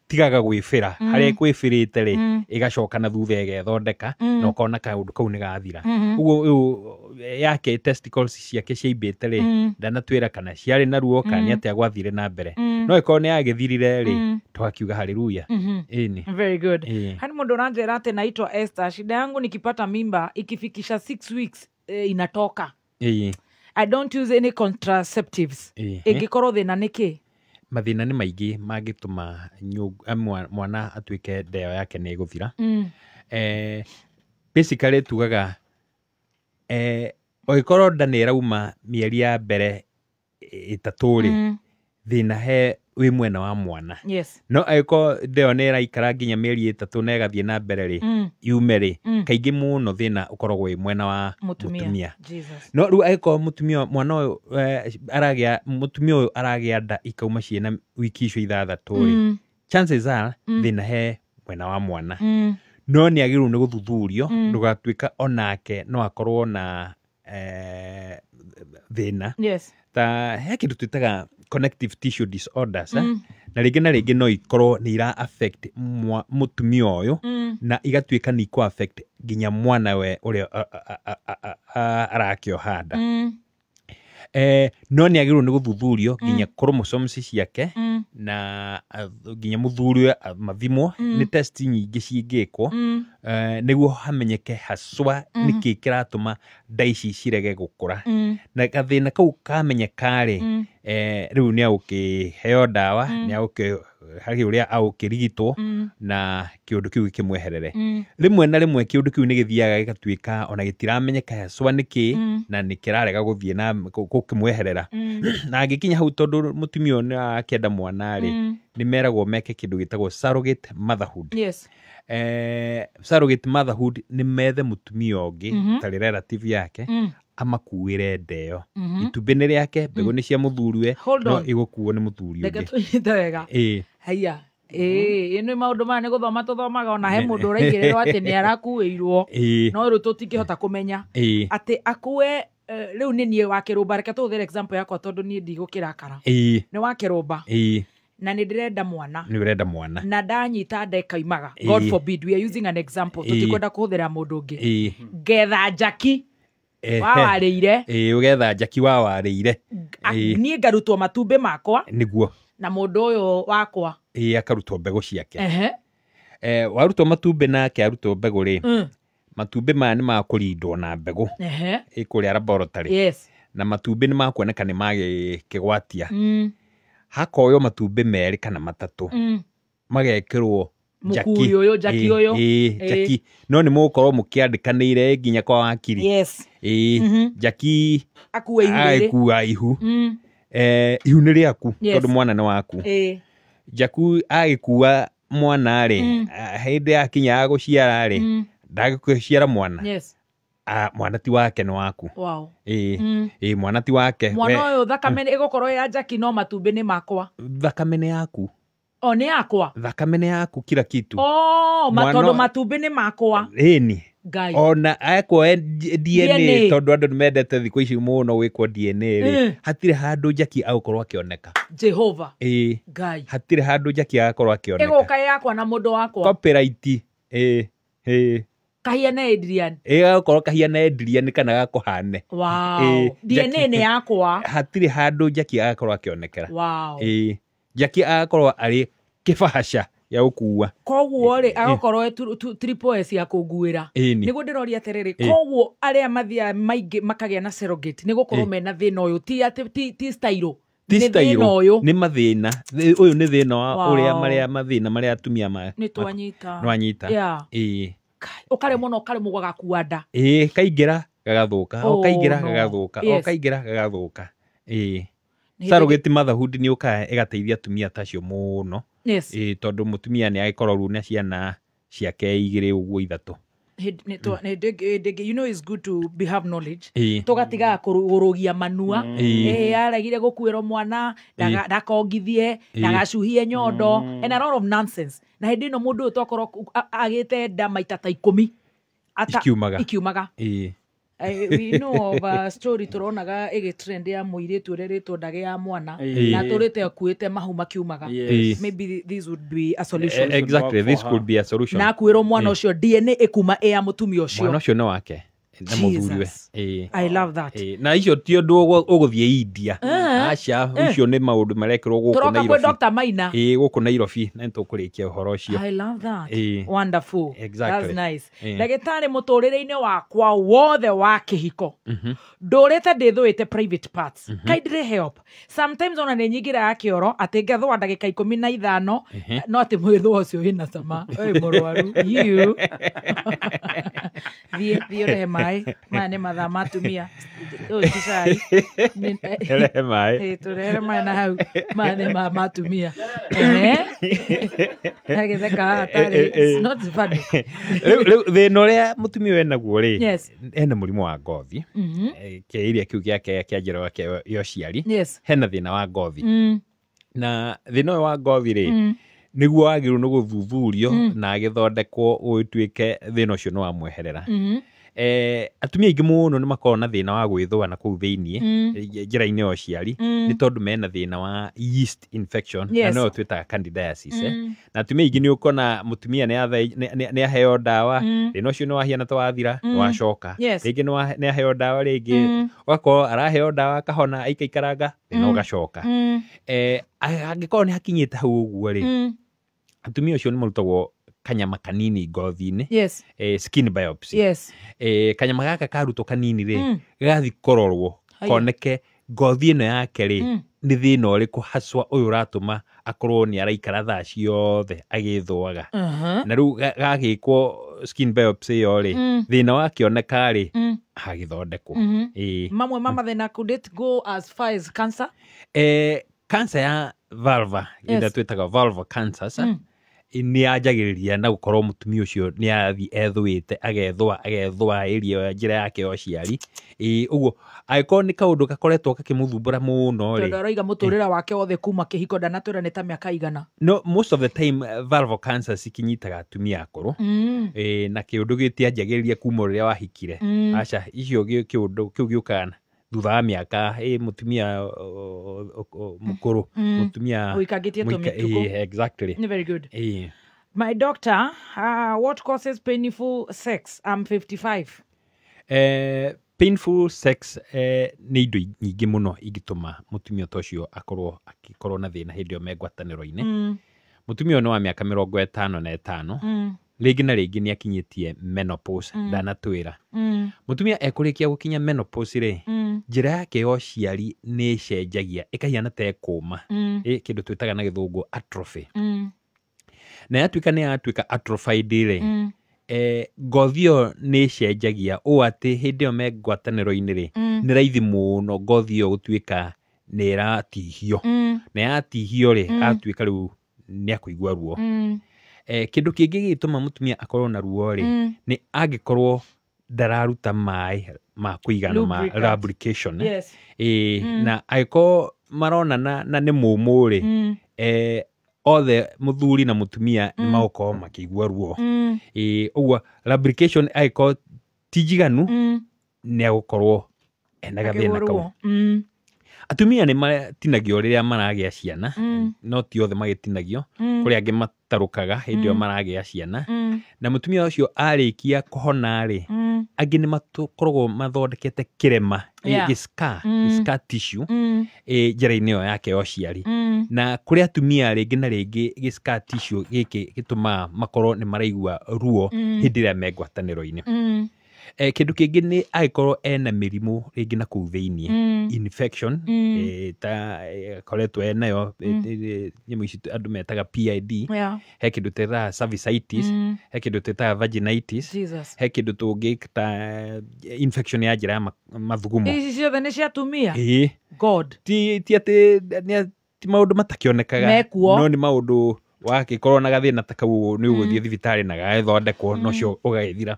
tigaga gwĩbĩra harĩa kwĩbĩrĩte rĩ ĩgacoka na thutha ĩgethondeka na ũkona kaũndũ kau nĩ gathira. Ũguo yake testicles ciake ciaimbĩte rĩ ndanatwĩra kana ciarĩ na ruo kana nĩ atĩa gwathire na mbere no ĩkorwo nĩ yagĩthirire rĩ twakiuga haleluya. Very good. Hani mũndũ ũranjĩra atĩ naitwa Esther, shida yangu nikipata mimba ikifikisha 6 weeks inatoka. I don't use any contraceptives. Ĩngĩkorwo thĩna nĩkĩ? Mathĩna nĩ maingĩ mangĩtũma mwana atuĩke ndeo yake nĩ gũthira. Basically tugaga ũngĩkorwo nda nĩ ĩrauma mĩeri ya mbere ĩtatũ rĩ thĩna he wĩ mwena wa mwana. No angĩkorwo ndeo nĩ ĩraikara nginya mĩeri ĩtatũ na ĩgathiĩ na mbere rĩ yume rĩ kaingĩ mũno thĩna ũkoragwo wĩ mwena wa mũtumia. No rĩu angĩkorwo mũtumia ũyũ aragĩa nda ikauma ciĩna wiki icio 6 rĩ chances are thĩna he mwena wa mwana. No nĩ agĩrĩirwo nĩ gũthuthurio ndũgatuĩka onake no akorwo na thĩna ta he kĩndũ twĩtaga connective tissue disorders na rĩngĩ no ikorwo nĩ ira affect mũtumia ũyũ na igatuĩka nĩ iko affect nginya mwana we ũrĩa arakĩoha nda. No nĩ agĩrĩirwo nĩ gũthuthurio nginya chromosomes ciake na nginya mũthuri mathimwo nĩ test nyingĩ cingĩkwo nĩguo hamenyeke haswa nĩkĩ kĩratũma nda ici cirege gũkũra na gathĩna kau kamenyeka rĩ rĩu nĩ agũkĩheo ndawa nĩ harĩ ũrĩa agũkĩrigitwo na kĩũndũ kĩu gĩkĩmweherere. Rĩmwe na rĩmwe kĩũndũ kĩu nĩ gĩthiaga gĩgatuĩka ona gĩtiramenyeka haswa nĩkĩ na nĩ kĩrarega gũthiĩ na gũkĩmweherera na angĩkinya hau tondũ mũtumia ũyũ nĩ akĩenda mwana rĩ nĩ meragwo meke kĩndũ gĩtagwo surrogate motherhood. Surrogate motherhood nĩ methe mũtumia ũngĩ tarĩ relative yake amakuĩre ndeo itumbĩ nĩ rĩake mbegũ nĩ cia mũthuriwe no igũkuo nĩ mũthuri ũngĩ. Haya nĩ maũndũ maya nĩ gũthoma tũthomaga ona he mũndũ ũraigĩrĩrwo atĩ nĩ arakuĩirwo no rĩu tũtingĩhota kũmenya atĩ akue. Rĩu nĩ niĩ wa kĩrũmba, reke tũhũthĩre example yakwa tondũ niĩ ndigũkĩrakara. Nĩ wa kĩrũmba na nĩ ndĩrenda mwana na ndanyita nda ĩkaimaga, God forbid, we are using an example, tũtikwenda kũhũthĩra mũndũ ũngĩ. Ngetha njaki wawarĩire ũgetha njaki wawarĩire niĩ ngarutwo matumbĩ makwa nĩguo na mũndũ ũyũ wakwa akarutwo mbegũ ciake. Warutwo matumbĩ nake arutwo mbegũ rĩ matumbĩ maya nĩ makũrindwo na mbegũ kũrĩa laboratory na matumbĩ nĩ makuoneka nĩ magĩkĩgwatia. Hakoywo matumbĩ merĩ kana matatũ magekĩrwo jaki jaki no nĩ mũgũkorwo mũkĩandĩkanĩire nginya kwa wakiri. Jaki akuua ihu ihu nĩ rĩaku tondũ mwana nĩ waku. Jaku agĩkuua mwana rĩ hĩndĩ yakinya gũciara rĩ ndagĩciara mwana mwana ti wake nĩ waku. Mwana ti wake. Mwana ũyũ thakame ĩgũkorwo ya njaki no matumbĩ nĩ makwa. Thakame nĩ yaku O nĩ yakwa. Thakame nĩ yaku kila kitu. Matondo matumbĩ nĩ makwa. Ĩni. Ngai. Ona ekwo DNA tondu andu nimendete thikũ ici mũno gwĩkwo DNA rĩ hatirĩ handũ Jackie agũkorwo akĩoneka. Jehova. Ngai. Hatirĩ handũ Jackie agakorwo akĩoneka. Ĩgũka yakwa na mũndũ wakwa. Copyright. Kahiana Adrian. Gakorwo kahiana Adrian kana gakũhane. Wow. DNA nĩ yakwa. Hatirĩ handũ Jackie agakorwo akĩonekera. Wow. Jackie agakorwo arĩ kĩbahasha ya gũkua. Koguo rĩ agakorwo triple S ya kũnguĩra. Nĩguo ndĩroria atĩrĩrĩ koguo arĩa mathia maingĩ makagĩa na surrogate nĩgũkorwo mena thĩna ũyũ ti style. Nĩ mathĩna. Ũyũ nĩ thĩna wa ũrĩa mathĩna marĩa atumia nĩtwanyita. Ũkaremwo na ũkaremwo gagakua nda. Kaingĩra gagathũka. Kaingĩra gagathũka. Kaingĩra gagathũka. Surrogate motherhood nĩ ũkaga ĩgateithia atumia tacio mũno. Tondũ mũtumia nĩ agĩkorwo rĩu na ciana ciake 2 ũguo 3. You know it's good to have knowledge. Tũgatiga kũrũgia manua. Aragire gũkuĩrwo mwana ndakongithie ndagacuhie nyondo and a lot of nonsense. Na hĩndĩ ĩno mũndũ ũyũ tokorwo agĩte nda maita ta 10 ikiumaga. We know of a story turonaga trend ya mũirĩtu ũrĩa rĩtwo ndage ya mwana na tũrĩte akuĩte mahu makiumaga. Maybe this would be a solution. Exactly, this could be a solution. Na akuĩrwo mwana ũcio DNA ĩkuma ya mũtumia ũcio. Mwana ũcio nĩ wake. I love that. Na icio ti ũndũ ũgũthiĩ India. Aca ucio nĩ maũndũ marekĩrwo gũkũ Nairobi. Tũroka kwĩ Dr. Maina. Gũkũ Nairobi na nĩtũkũrĩkia ũhoro ũcio. I love that. Wonderful. Exactly. That's nice. Ndagĩtarĩ mũtũrĩre-inĩ wakwa wothe wa kĩhiko. Ndũrĩte ndĩthũĩte private parts. Kindly help. Sometimes ona nĩ nyingĩra kĩoro atĩ ngathũa ndagĩka 15 no atĩ mwĩthũa ũcio wĩna cama. Mũrwaru. You. Thiĩ maĩ nĩ mathaa matumia tisai tũrehere maĩ na hau nĩ matumia agĩtheka atarĩ not funny. Rĩu thĩna ũrĩa mũtumia ũyũ enaguo rĩ ena mũrimũ wa ngothi kĩĩria kĩu gĩake kĩa njĩra ya ũciari hena thĩna wa ngothi na thĩna ũyũ wa ngothi rĩ nĩguo wagĩrĩirwo nĩ gũthuthurio na agĩthondekwo ũtuĩke thĩna ũcio nĩ wamweherera. Atumia aingĩ mũno nĩ makoragwo na thĩna wa gwĩthũa na kũu thĩiniĩ njĩra-inĩ ya ũciari nĩ tondũ mena thĩna wa yeast infection na nĩyo twĩtaga candidiasis. Na atumia aingĩ nĩ ũkona mũtumia nĩ aheo ndawa thĩna ũcio nĩ wahiana ta wathira wacoka rĩngĩ nĩ aheo ndawa rĩngĩ ũgakorwo araheo ndawa akahona aikaikaranga thĩna ũgacoka. Angĩkorwo nĩ hakinyĩte hau ũguo rĩ atumia ũcio nĩ marutagwo kanyama kanini ngothi-inĩ skin biopsy. Kanyama gaka karutwo kanini rĩ gathi kororwo koneke ngothi ĩno yake rĩ nĩ thĩna ũrĩkũ haswa ũyũ ũratũma akorwo nĩ araikara thaa ciothe agĩthũaga. Na rĩu gagĩkwo skin biopsy ĩyo rĩ thĩna wakĩoneka rĩ hagĩthondekwo. Mamwe ma mathĩna could it go as far as cancer? Cancer ya vulva ĩrĩa twĩtaga vulva cancers nĩ yanjagĩrĩria na gũkorwo mũtumia ũcio nĩ arathiĩ ethũĩte agethũa area njĩra yake ya ũciari. Ũguo angĩkorwo nĩ kaũndũ gakoretwo gakĩmũthumbũra mũno rĩ arauga mũtũrĩre wake wothe kuma kĩhiko ndanatwĩra nĩ ta mĩaka igana. No, most of the time vulva cancers ikinyitaga atumia akũrũ na kĩũndũ gĩtianjagĩrĩria kuma rĩrĩa wahikire. Aca icio kĩũndũ kĩu gĩũkaga thutha wa mĩaka mũtumia mũkũrũ mũtumia ũikangĩtie tũmĩtugo. Exactly. Very good. My doctor, what causes painful sex? I'm 55. Painful sex nĩ indo nyingĩ mũno ingĩtũma mũtumia ta ũcio akorwo na thĩna hĩndĩ ĩyo me ngwatanĩro-inĩ. Mũtumia ũyũ nĩ wa mĩaka 55 rĩngĩ na rĩngĩ nĩ akinyĩtie menopause ndanatwĩra. Mũtumia ekũrĩkia gũkinya menopause rĩ njĩra yake ya ũciari nĩ ĩcenjagia ĩkahiana ta ekũma kĩndũ twĩtaga na gĩthũngũ atrophy. Na yatuĩka nĩ yatuĩka atrophied rĩ ngothi ĩyo nĩ ĩcenjagia ũũ atĩ hĩndĩ ĩyo me ngwatanĩro-inĩ rĩ nĩ raithi mũno ngothi ĩyo gũtuĩka nĩ ĩratihio na yatihio rĩ atuĩka rĩu nĩ akũigua ruo. Kĩndũ kĩngĩ gĩtũma mũtumia akorwo na ruo rĩ nĩ angĩkorwo ndararuta maĩ ma kũigana ma lubrication. Na angĩkorwo maronana na nĩ mũmũ rĩ othe muthuri na mutumia ni magũkorwo makĩigua ruo ũguo lubrication aiko tijiganu nĩ agũkorwo ena gathĩna kau atumia nĩ matinagio rĩrĩa maragĩa ciana no ti othe magĩtinagio kũrĩ angĩ matarũkaga hĩndĩ ĩyo maragĩa ciana na mutumia ũcio arĩkia kũhona rĩ angĩ nĩ makoragwo mathondekete kĩrema scar tissue njĩra-inĩ ĩyo yake ya ũciari na kũrĩ atumia rĩngĩ na rĩngĩ scar tissue gĩkĩ gĩtũmaga makorwo nĩ maraigua ruo hĩndĩ ĩrĩa me ngwatanĩro-inĩ kĩndũ kĩngĩ nĩ agĩkorwo ena mĩrimũ rĩngĩ na kũu thĩinĩ infection ta koretwo enayo nyamũ ici andũ metaga PID he kĩndũ tetaga cervicitis he kĩndũ tetaga vaginitis he kĩndũ tũngĩ ta infection ya njĩra ya mathugumo ici ciothe nĩ cia atumia God ti atĩ ti maũndũ matakĩonekaga no nĩ maũndũ wagĩkorwo na gathĩna ta kau nĩ ũgũthiĩ thibitarĩ na gagĩthondekwo nocio ũgagĩthira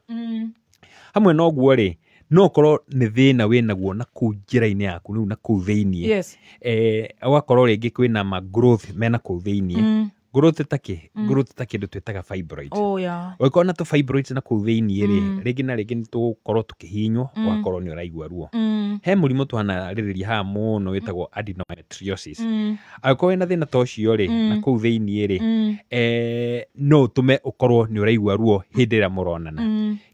hamwe na ũguo rĩ no ũkorwo nĩ thĩna wĩnaguo na kũu njĩra-inĩ yaku rĩu na kũu thĩinĩ ũgakorwo rĩngĩ kwĩna ma growth mena kũu thĩinĩ growth ta kĩndũ twĩtaga fibroid ũngĩkorwo na tũ fibroids na kũu thĩinĩ rĩ rĩngĩ na rĩngĩ nĩ tũgũkorwo tũkĩhinywo ũgakorwo nĩ ũraigua ruo he mũrimũ twanarĩrĩria haha mũno wĩtagwo adenomyosis angĩkorwo wĩna thĩna ta ũcio rĩ na kũu thĩinĩ rĩ no ũtũme ũkorwo nĩ ũraigua ruo hĩndĩ ĩrĩa mũronana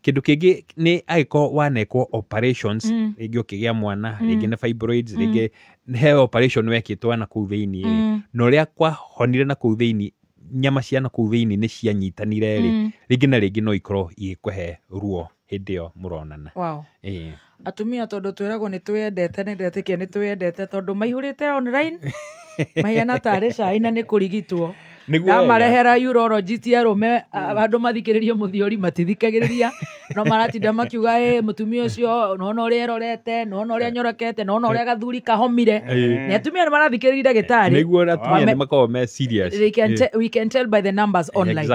kĩndũ kĩngĩ nĩ angĩkorwo wanekwo operations rĩngĩ ũkĩgĩa mwana rĩngĩ nĩ fibroids rĩngĩ he operation wekĩtwo na kũu thĩinĩ na ũrĩa kwahonire na kũu thĩinĩ nyama cia na kũu thĩinĩ nĩ cianyitanire rĩngĩ na rĩngĩ no ikorwo igĩkũhe ruo hĩndĩ ĩyo mũronana atumia tondũ twĩragwo nĩ twendete nĩ ndetĩkia nĩ twendete tondũ maihũrĩte online mahiana tarĩ cai na nĩ kũrigitwo ndamarehera urologist arũme andũ mathikĩrĩrie mũthiori matithikagĩrĩria no maratinda makiuga mũtumia ũcio nona ũrĩa erorete nona ũrĩa nyorokete nona ũrĩa gathuri kahomire na atumia nĩ marathikĩrĩria ndagĩtarĩ nĩguo atumia nĩ makoragwo me serious we can tell by the numbers online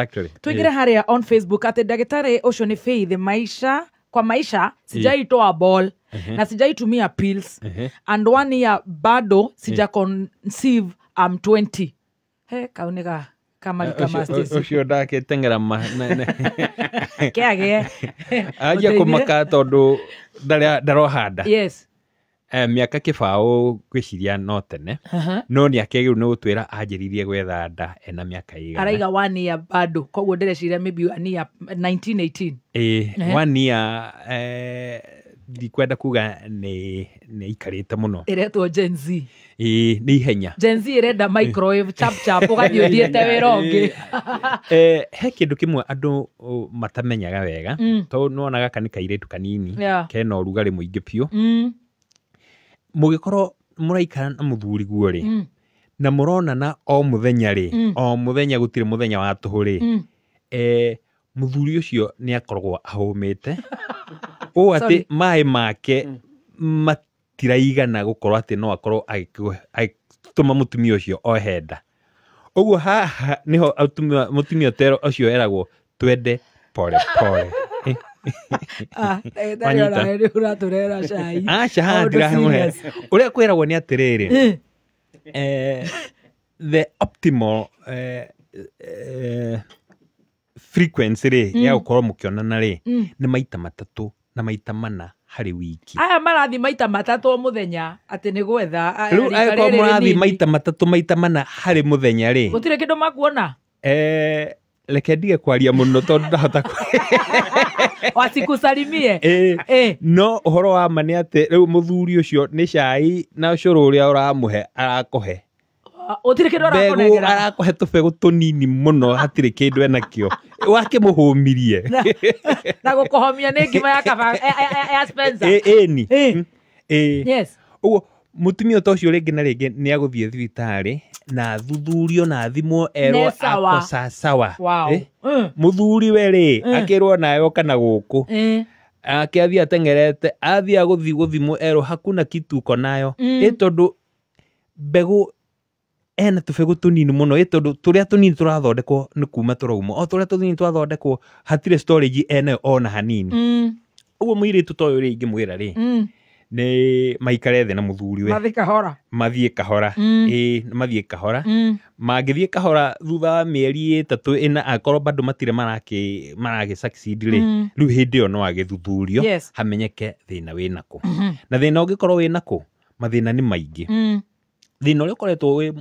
tũingĩre harĩa on Facebook atĩ ndagĩtarĩ ũcio nĩ Faith kwa maisha sijaitoa ball na sijaitumia pills and 1 year bado sija conceive I'm 20 kaunega kama stesi ucio ndakĩteng'era kĩage ajia kũmaka tondũ ndarohanda mĩaka kĩbaũ gwĩciria no tene no nĩ akĩgĩrĩirwo nĩ gũtwĩra anjĩrĩirie gwetha nda ena mĩaka igana araiga 1 year bado koguo ndĩreciria maybe 1 year 1918 1 year ndikwenda kuga nĩ ikarĩte mũno ĩretwo Gen Z nĩ ihenya Gen Z ĩrenda microwave chap ũgathiĩ ũthiĩte wĩra ũngĩ he kĩndũ kĩmwe andũ matamenyaga wega tondũ nĩwona gaka nĩ kairĩtu kanini kena ũrugarĩ mũingĩ biũ mũgĩkorwo mũraikara na mũthuri guo rĩ na mũronana o mũthenya rĩ o mũthenya gũtirĩ mũthenya wa tũhũ rĩ mũthuri ũcio nĩ akoragwo ahũmĩte ũũ atĩ maĩ make matiraigana gũkorwo atĩ no akorwo agĩtũma mũtumia ũcio ohe nda ũguo haha nĩho mũtumia ũcio eragwo twende pole pole ũrĩa kwĩragwo nĩ atĩrĩrĩ the optimal frequency rĩ ya gũkorwo mũkĩonana rĩ nĩ maita 3 na maita 4 harĩ wiki aya marathi maita 3 o mũthenya atĩ nĩ gwetha rĩu angĩkorwo mũrathi maita 3 maita 4 harĩ mũthenya rĩ gũtirĩ kĩndũ makuona reke ndige kwaria mũno tondũ ndahota wasikusalimie no ũhoro wa ma nĩ atĩ rĩu mũthuri ũcio nĩ cai na ũcũrũ ũrĩa ũramũhe arakũhe ũtirĩ kĩndũ arakũnengera arakũhe tũbegũ tũnini mũno hatirĩ kĩndũ enakĩo wakĩmũhũmirie na gũkũhomia nĩ ngima ya Spencer yes ũguo mũtumia ta ũcio rĩngĩ na rĩngĩ nĩ agũthiĩ thibitarĩ na thuthurio na thimwo erwo akosasawa mũthuri we rĩ akĩrwo nawe oka na gũkũ akĩathiĩ ateng'erete athiĩ gũthimwo erwo hakuna kitu uko nayo tondũ mbegũ ena tũbegũ tũnini mũno tondũ tũrĩa tũnini tũrathondekwo nĩ kuma tũrauma o tũrĩa tũnini twathondekwo hatirĩ storage enayo ona hanini ũguo mũirĩtu ta ũyũ rĩ ingĩmwĩra rĩ nĩ maikare thĩ na mũthuriwe mathiĩ kahora mathiĩ kahora mangĩthiĩ kahora thutha wa mĩeri 3 ĩna akorwo bado matirĩ maragĩ succeed rĩ rĩu hĩndĩ ĩyo no agĩthuthurio hamenyeke thĩna wĩna kũ na thĩna ũngĩkorwo wĩna kũ mathĩna nĩ maingĩ thĩna ũrĩa ũkoretwo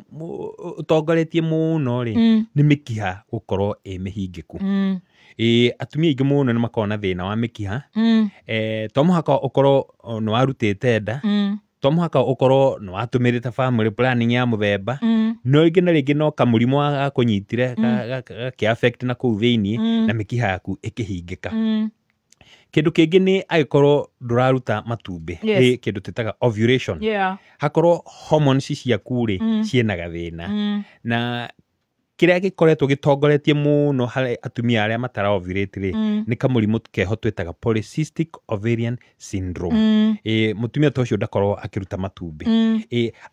ũtongoretie mũno rĩ nĩ mĩkiha gũkorwo mĩhingĩku atumia aingĩ mũno nĩ makoragwo na thĩna wa mĩkiha to mũhaka ũkorwo nĩ warutĩte nda to mũhaka ũkorwo nĩ watũmĩrĩte family planning ya mũthemba no rĩngĩ na rĩngĩ no kamũrimũ gakũnyitire gakĩ affect na kũu thĩinĩ na mĩkiha yaku ĩkĩhingĩka kĩndũ kĩngĩ nĩ agĩkorwo ndũraruta matumbĩ kĩndũ tũtaga ovulation hakorwo hormones ciaku rĩ ciĩna gathĩna na kĩrĩa gĩkoretwo gĩtongoretie mũno harĩ atumia arĩa matara ovulate rĩ nĩ kamũrimũ keho twĩtaga polycystic ovarian syndrome mũtumia ta ũcio ndakorwo akĩruta matumbĩ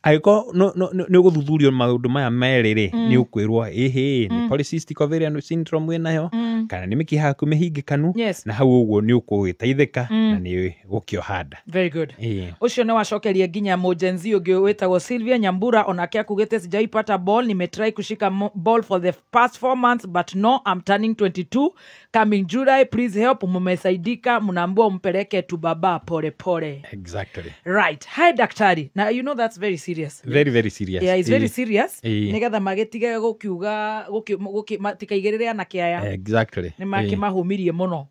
agĩkorwo nĩ ũgũthuthurio maũndũ maya merĩ rĩ nĩ ũkwĩrwo nĩ polycystic ovarian syndrome wĩnayo kana nĩ mĩkiha yaku mĩhingĩkanu na hau ũguo nĩ ũkũgĩteithĩka na nĩ gũkĩoha nda. Very good. Ũcio nĩ wacokeria nginya mũjenzi ũngĩ wĩtagwo Sylvia Nyambura onake akugĩte sijaipata ball nimetry kushika ball for the past 4 months but no I'm turning 22 coming July please help mumesaidika mnaambia umpeleke tu baba pole pole. Exactly. Right. Hi daktari. Now you know that's very serious. Very very serious. Yeah, it's very serious. Nigetha magetiga gukiuga matikaigĩrĩre anake aya. Exactly. Nĩ makimahumirie muno.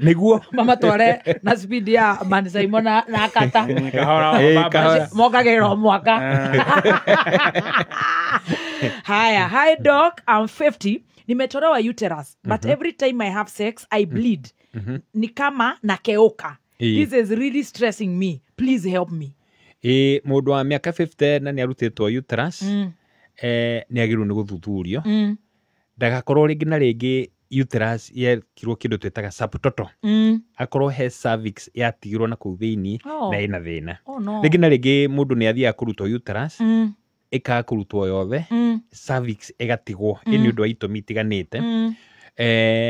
Niguo mama tware na speed ya Man Simon na akata kahora mokagĩrwo mwaka. Hi doc, I'm 50. Nimetolewa uterus but every time I have sex I bleed. Ni kama nakeuka. This is really stressing me. Please help me. Mũndũ wa mĩaka 50 na nĩ arutĩtwo uterus nĩ agĩrĩirwo nĩ gũthuthurio ndagakorwo rĩngĩ na rĩngĩ uterus yekirwo kĩndũ twĩtaga subtotal akorwo he cervix yatigirwo na kũu thĩinĩ na ĩna thĩna rĩngĩ na rĩngĩ mũndũ nĩ athiaga kũrutwo uterus ĩkaga kũrutwo yothe cervix ĩgatigwo nĩ ũndũ wa itũmi itiganĩte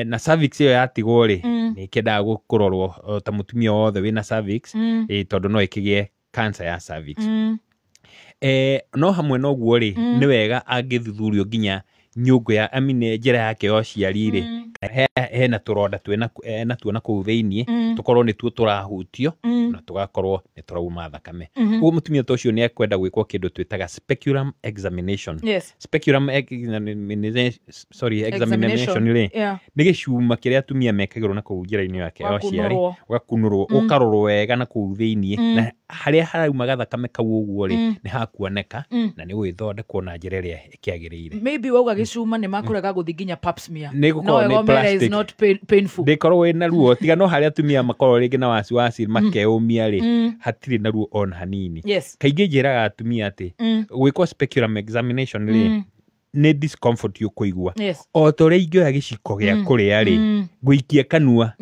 na cervix ĩyo yatigwo rĩ nĩ kĩendaga kũrorwo ta mũtumia wothe wĩna cervix tondũ no ĩkĩgĩe cancer ya cervix no hamwe na ũguo rĩ nĩ wega angĩthuthurio nginya nyũngũ ya njĩra yake ya ũciari rĩ hena tũronda natuo na kũu thĩinĩ tũkorwo nĩtuo tũrahutio na tũgakorwo nĩ tũrauma thakame ũguo mũtumia ta ũcio nĩ ekwenda gwĩkwo kĩndũ twĩtaga speculum examination. Speculum examination rĩ nĩ gĩcuma kĩrĩa atumia mekagĩrwo na kũu njĩra-inĩ yake ya ũciari ũgakunũrwo ũkarorwo wega na kũu thĩinĩ na harĩa harauma gathakame kau ũguo rĩ nĩ hakuoneka na nĩ gwĩthondekwo na njĩra ĩrĩa ĩkĩagĩrĩire. Maybe wauga gĩcuma nĩ makũrega gũthi nginya pap smear. Is not painful. Ndĩkorwo wĩna ruo tiga no harĩa atumia makorwo rĩngĩ na wasiwasi makeũmia rĩ hatirĩ na ruo ona hanini. Kaingĩ njĩraga atumia atĩ gwĩkwo speculum examination rĩ nĩ discomfort ũkũigua o ta ũrĩa ingĩoya gĩciko gĩa kũrĩa rĩ ngũikia kanua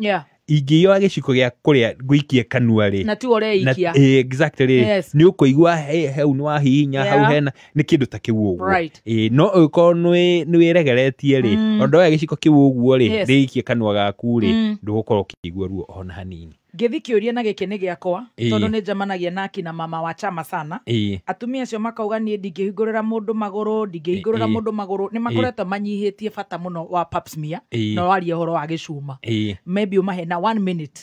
ingĩoya gĩciko gĩa kũrĩa ngũikie kanua rĩ na tu ũreikia exactly nĩ ũkũigua hau nĩ wahihinya hau hena nĩ kĩndũ ta kĩu ũguo no ũkorwo nĩ wĩregeretie rĩ ondoya gĩciko kĩu ũguo rĩ rĩikie kanua gaku rĩ ndũgũkorwo ũkĩigua ruo ona hanini. Ngĩthi kĩũria na gĩkĩ nĩ gĩakwa tondũ nĩ njamanagia na akina mama wa chama sana atumia acio makauga niĩ ndingĩhingũrĩra mũndũ magũrũ nĩ makoretwo manyihĩtie bata mũno wa pap smear na waria ũhoro wa gĩcuma maybe umahe na 1 minute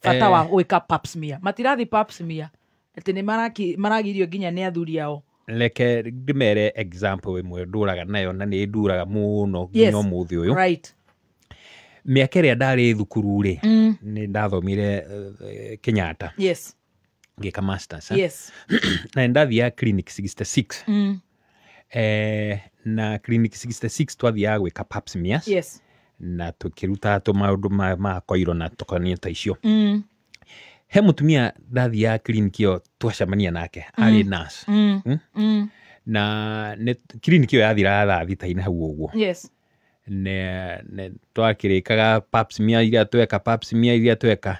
bata wa gwĩka pap smear matirathi pap smear atĩ nĩ maragirio nginya nĩ athuri ao. Reke ndĩmere example ĩmwe ndũraga nayo na nĩ nduraga mũno nginya ũmũthĩ ũyũ. Mĩaka ĩrĩa ndarĩ thukuru rĩ nĩ ndathomire Kenyatta ngĩka masters na ndathiaga clinic 66 na clinic 66 twathiaga gwĩka pap smears na tũkĩruta tũmaũndũ ma koiro na tũkonio ta icio. He mũtumia ndathiaga clinic ĩyo twacemania nake arĩ nurse na clinic ĩyo yathiraga thaa thita-inĩ hau ũguo ne twakĩrĩkaga pap smear iria tweka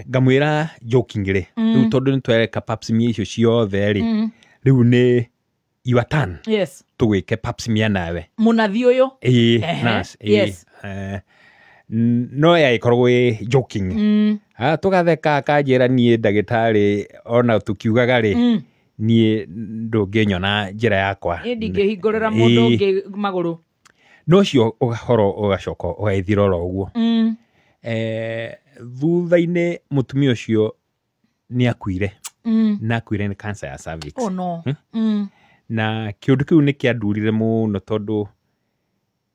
ngamwĩra jokingly rĩu tondũ nĩ twereka pap smear icio ciothe rĩ rĩu nĩ your turn tũgwĩke pap smear nawe mũnathi ũyũ no yagĩkoragwo ĩ joking tugatheka akanjĩra niĩ ndagĩtarĩ ona tukiugaga rĩ niĩ ndũngĩnyona njĩra yakwa ndingĩhingũrĩra mũndũ ũngĩ magũrũ no cio ũgahoro ũgacoka ũgaithira oro ũguo thutha-inĩ mũtumia ũcio nĩ akuire na akuire nĩ cancer ya cervix na kĩũndũ kĩu nĩ kĩandurire mũno tondũ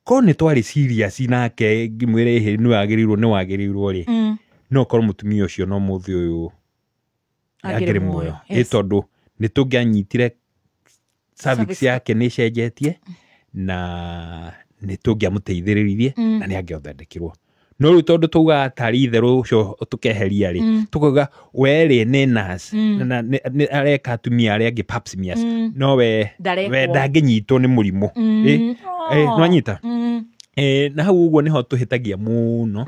ko nĩ twarĩ serious nake ngĩmwĩra nĩ wagĩrĩirwo rĩ no korwo mũtumia ũcio no mũthĩ ũyũ agĩrĩ muoyo tondũ nĩ tũngĩanyitire cervix yake nĩ cenjetie na nĩ tũngĩamũteithĩrĩrie na nĩ angĩothondekirwo no rĩu tondũ tuga tarĩ itherũ ũcio tũkeheria rĩ tukuga we rĩ nĩ nurse na areka atumia arĩa angĩ pap smears no we ndangĩnyitwo nĩ mũrimũ no anyita na hau ũguo nĩho tũhĩtagia mũno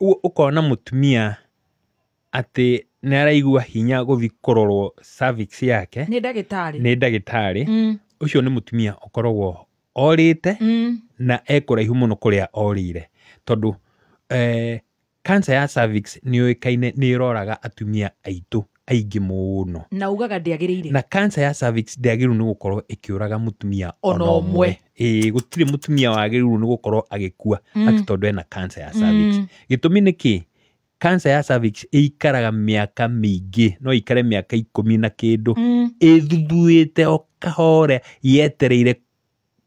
ũkona mũtumia atĩ nĩ araigua hinya gũthiĩ kũrorwo cervix yake nĩ ndagĩtarĩ ũcio nĩ mũtumia ũkoragwo orĩte na ekũraihu mũno kũrĩa orĩire tondũ cancer ya cervix nĩ yoĩkaine nĩ ĩroraga atumia aitũ aingĩ mũno na ugaga ndĩagĩrĩire na cancer ya cervix ndĩagĩrĩirwo nĩ gũkorwo ĩkĩũraga mũtumia ona ũmwe gũtirĩ mũtumia wagĩrĩirwo nĩ gũkorwo agĩkua atĩ tondũ ena cancer ya cervix gĩtũmi nĩ kĩ cancer ya cervix ĩikaraga mĩaka mĩingĩ no ikare mĩaka 10 na kĩndũ ĩthuthuĩte o kahora yetereire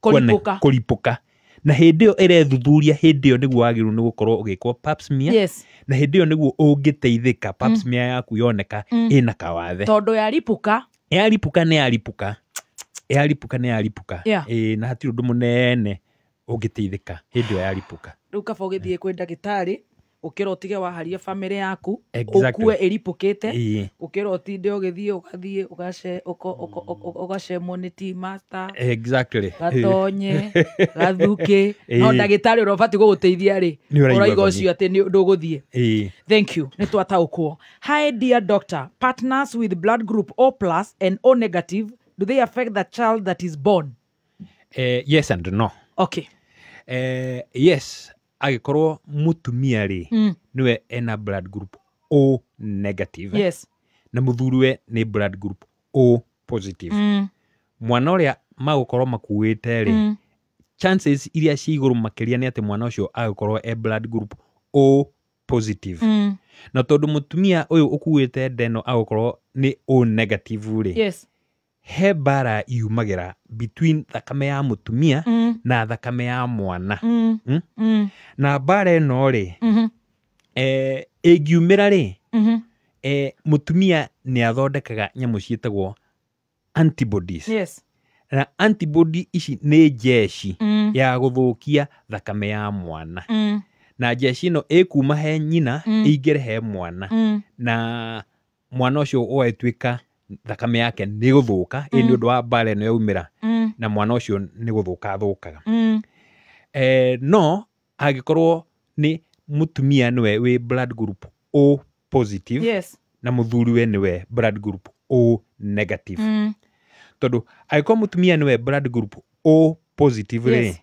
kũripũka na hĩndĩ ĩyo ĩrethuthuria hĩndĩ ĩyo nĩguo wagĩrĩirwo nĩ gũkorwo ũgĩkwo pap smear na hĩndĩ ĩyo nĩguo ũngĩteithĩka pap smear yaku yoneka ĩna kawathe tondũ yaripũka na hatirĩ ũndũ mũnene ũngĩteithĩka hĩndĩ ĩyo yaripũka rĩu kaba ũgĩthiĩ kwĩ ndagĩtarĩ ũkĩra ũtige waharia famĩlĩ yaku ũkue ĩripũkĩte ũkĩra ũtinde ũgathiĩ ũgacemwo nĩ tea master gatonye gathuke no ndagĩtarĩ ũrĩa ũbatiĩ gũgũteithia rĩ ũraiga ũcio atĩ ndũgũthiĩ thank you nĩ twataũkwo hi dear doctor partners with blood group O+ and O negative do they affect the child that is born yes and no yes agĩkorwo mũtumia rĩ nĩwe ena blood group O negative na mũthuriwe nĩ blood group O positive mwana ũrĩa magũkorwo makuĩte rĩ chances iria ci igũrũ makĩria nĩ atĩ mwana ũcio agĩkorwo e blood group O positive na tondũ mũtumia ũyũ ũkuĩte ndeno agũkorwo nĩ O negative rĩ he mbara yumagĩra between thakame ya mũtumia na thakame ya mwana na mbara ĩno rĩ ĩngiumĩra rĩ mũtumia nĩ athondekaga nyamũ ciĩtagwo antibodies na antibody ici nĩ njeci ya gũthũkia thakame ya mwana na njeci ĩno ĩkuma he nyina ĩingĩre he mwana na mwana ũcio ũgatuĩka thakame yake nĩ gũthũka nĩ ũndũ wa mbara ĩno yaumĩra na mwana ũcio nĩ gũthũka thũkaga no angĩkorwo nĩ mũtumia nĩwe wĩ blood group O positive na mũthuriwe nĩwe blood group O negative tondũ angĩkorwo mũtumia nĩwe blood group O positive rĩ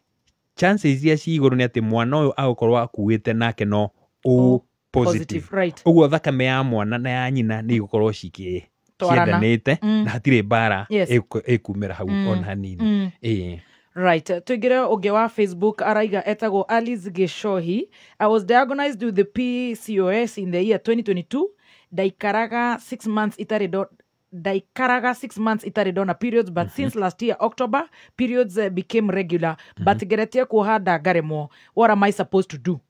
chances iria ci igũrũ nĩ atĩ mwana ũyũ agũkorwo akuĩte nake no O positive ũguo thakame ya mwana na ya nyina nĩ igũkorwo ciendanĩte na hatirĩ mbara ĩkumĩra hau ona hanini Right, tuingire ũngĩ wa Facebook araiga etagwo Alice Geshohi. I was diagnosed with the PCOS in the year 2022. Daikaraga 6 months itarĩ ndona periods, but since last year October periods became regular, but geretie kuohanda ngaremwo. What am I supposed to do?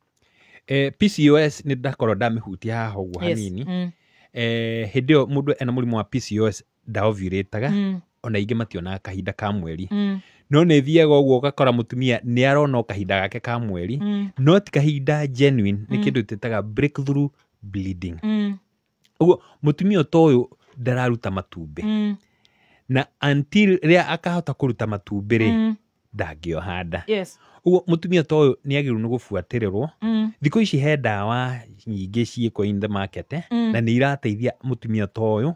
PCOS nĩ ndakorwo ndamĩhutia haha ũguo hanini. Hĩndĩ ĩyo mũndũ ena mũrimũ wa PCOS ndaovulataga ona ingĩ mationaga kahinda ka mweri. No nĩ thiaga ũguo ũgakora mũtumia nĩ arona kahinda gake ka mweri no ti kahinda genuine nĩ kĩndũ tĩtaga breakthrough bleeding. Ũguo mũtumia ũyũ ndararuta matumbĩ na until rĩrĩa akahota kũruta matumbĩ rĩ ndangĩoha nda. Ũguo mũtumia ũyũ nĩ agĩrĩirwo nĩ gũbuatĩrĩrwo. Thikũ ici he ndawa nyingĩ ciĩkwo in the market na nĩ irateithia mũtumia ũyũ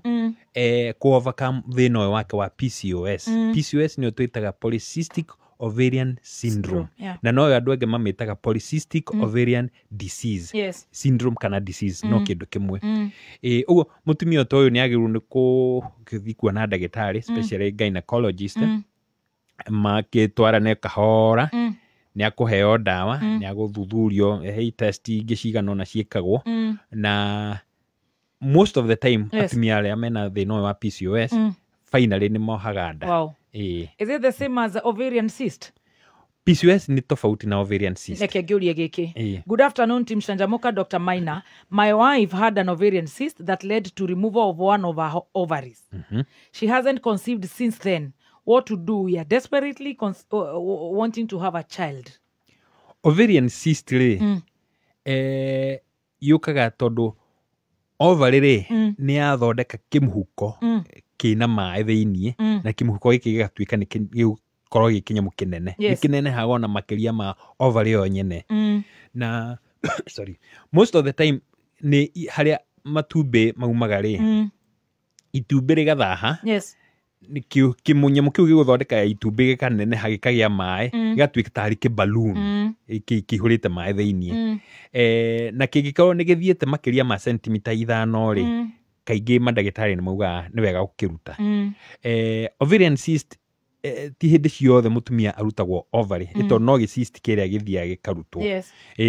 ku overcome thĩna ũyũ wake wa PCOS. PCOS nĩyo twĩtaga polycystic ovarian syndrome. Yeah. Na no andũ angĩ mamĩtaga polycystic ovarian disease. Yes. Syndrome kana disease no kĩndũ kĩmwe. Ũguo mũtumia ta ũyũ nĩ agĩrĩirwo nĩ gũthiĩ kuona ndagĩtarĩ, especially gynecologist, makĩtwarane kahora, nĩ akũheo ndawa, nĩ agũthuthurio, he test ingĩ cigana ũna ciĩkagwo, na most of the time atumia arĩa mena thĩna ũyũ wa PCOS finally nĩ mohaga nda. Wow. Is it the same as ovarian cyst? PCOS ni tofauti na ovarian cyst. Neke ngiurie giki. Good afternoon, Team Shanjamoka, Dr. Maina. My wife had an ovarian cyst that led to removal of one of her ovaries. She hasn't conceived since then. What to do? We are desperately wanting to have a child. Ovarian cyst yukaga tondu ovary ni yathondeka kimhuko kina maĩ thĩinĩ na kimhuko gĩkĩ gĩgatuĩka nĩ gĩkorwo gĩ kĩnyamũ kĩnene. Nĩ kĩnenehaga ona makĩria ma ovary yo nyene. Na sorry, most of the time ni harĩa matumbĩ maumaga itumbĩ rĩgathaha. Yes. Kĩmunyamũ kĩu gĩgũthondeka itumbĩ gĩkaneneha gĩkagĩa maĩ gĩgatuĩka tarĩ kĩballoon kĩihũrĩte maĩ thĩinĩ. Na kĩngĩkorwo nĩ gĩthiĩte makĩria ma sentimita 5 kaingĩ mandagĩtarĩ nĩ maugaga nĩ wega gũkĩruta. Ovarian cyst ti hĩndĩ ciothe mũtumia arutagwo ovary, ĩto no cyst kĩrĩa gĩthiaga gĩkarutwo.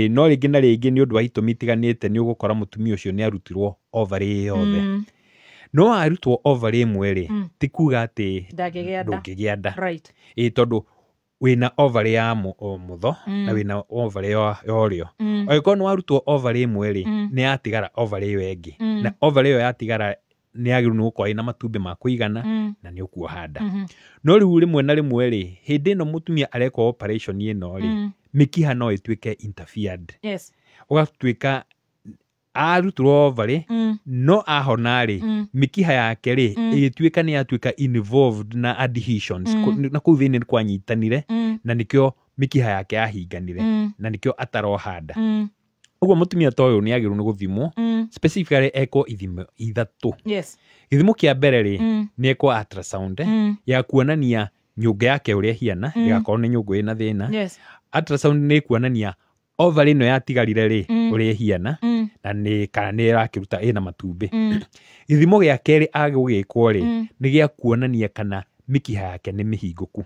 No rĩngĩ na rĩngĩ nĩ ũndũ wa itũmi itiganĩte nĩ ũgũkora mũtumia ũcio nĩ arutirwo ovary yothe. No arutwo ovary ĩmwe ti kuga atĩ ndũngĩgĩa nda. Tondũ wĩna ovary ya mũtho na wĩna ovary ya ũrĩo. Angĩkorwo nĩ warutwo ovary ĩmwe nĩ yatigara ovary ĩyo ĩngĩ, na ovary ĩyo yatigara nĩ yagĩrĩirwo nĩ gũkorwo ĩna matumbĩ ma kũigana na nĩ ũkuoha nda. No rĩu rĩmwe na rĩmwe hĩndĩ ĩno mũtumia arekwo operation ĩno mĩkiha no ĩtuĩke interfered. Ũgatuĩka arutirwo ovary no ahona mĩkiha yake ĩgĩtuĩka nĩ yatuĩka involved na adhesions na kũu thĩinĩ nĩ kwanyitanire na nĩkĩo mĩkiha yake yahinganire na nĩkĩo ataroha nda. Ũguo mũtumia ta ũyũ nĩ agĩrĩirwo nĩ gũthimwo, specifically ekwo ithimo ithatũ. Gĩthimo kĩa mbere nĩ ekwo ultrasound ya kuonania nyũngũ yake ũrĩa ĩhiana, ndĩgakorwo nĩ nyũngũ ĩna thĩna. Ultrasound nĩ kuonania ovary ĩno yatigarire ũrĩa ĩhiana na kana nĩ ĩrakĩruta ĩna matumbĩ. Gĩthimo gĩa kerĩ agĩgĩkwo nĩ gĩa kuonania kana mĩkiha yake nĩ mĩhingũku,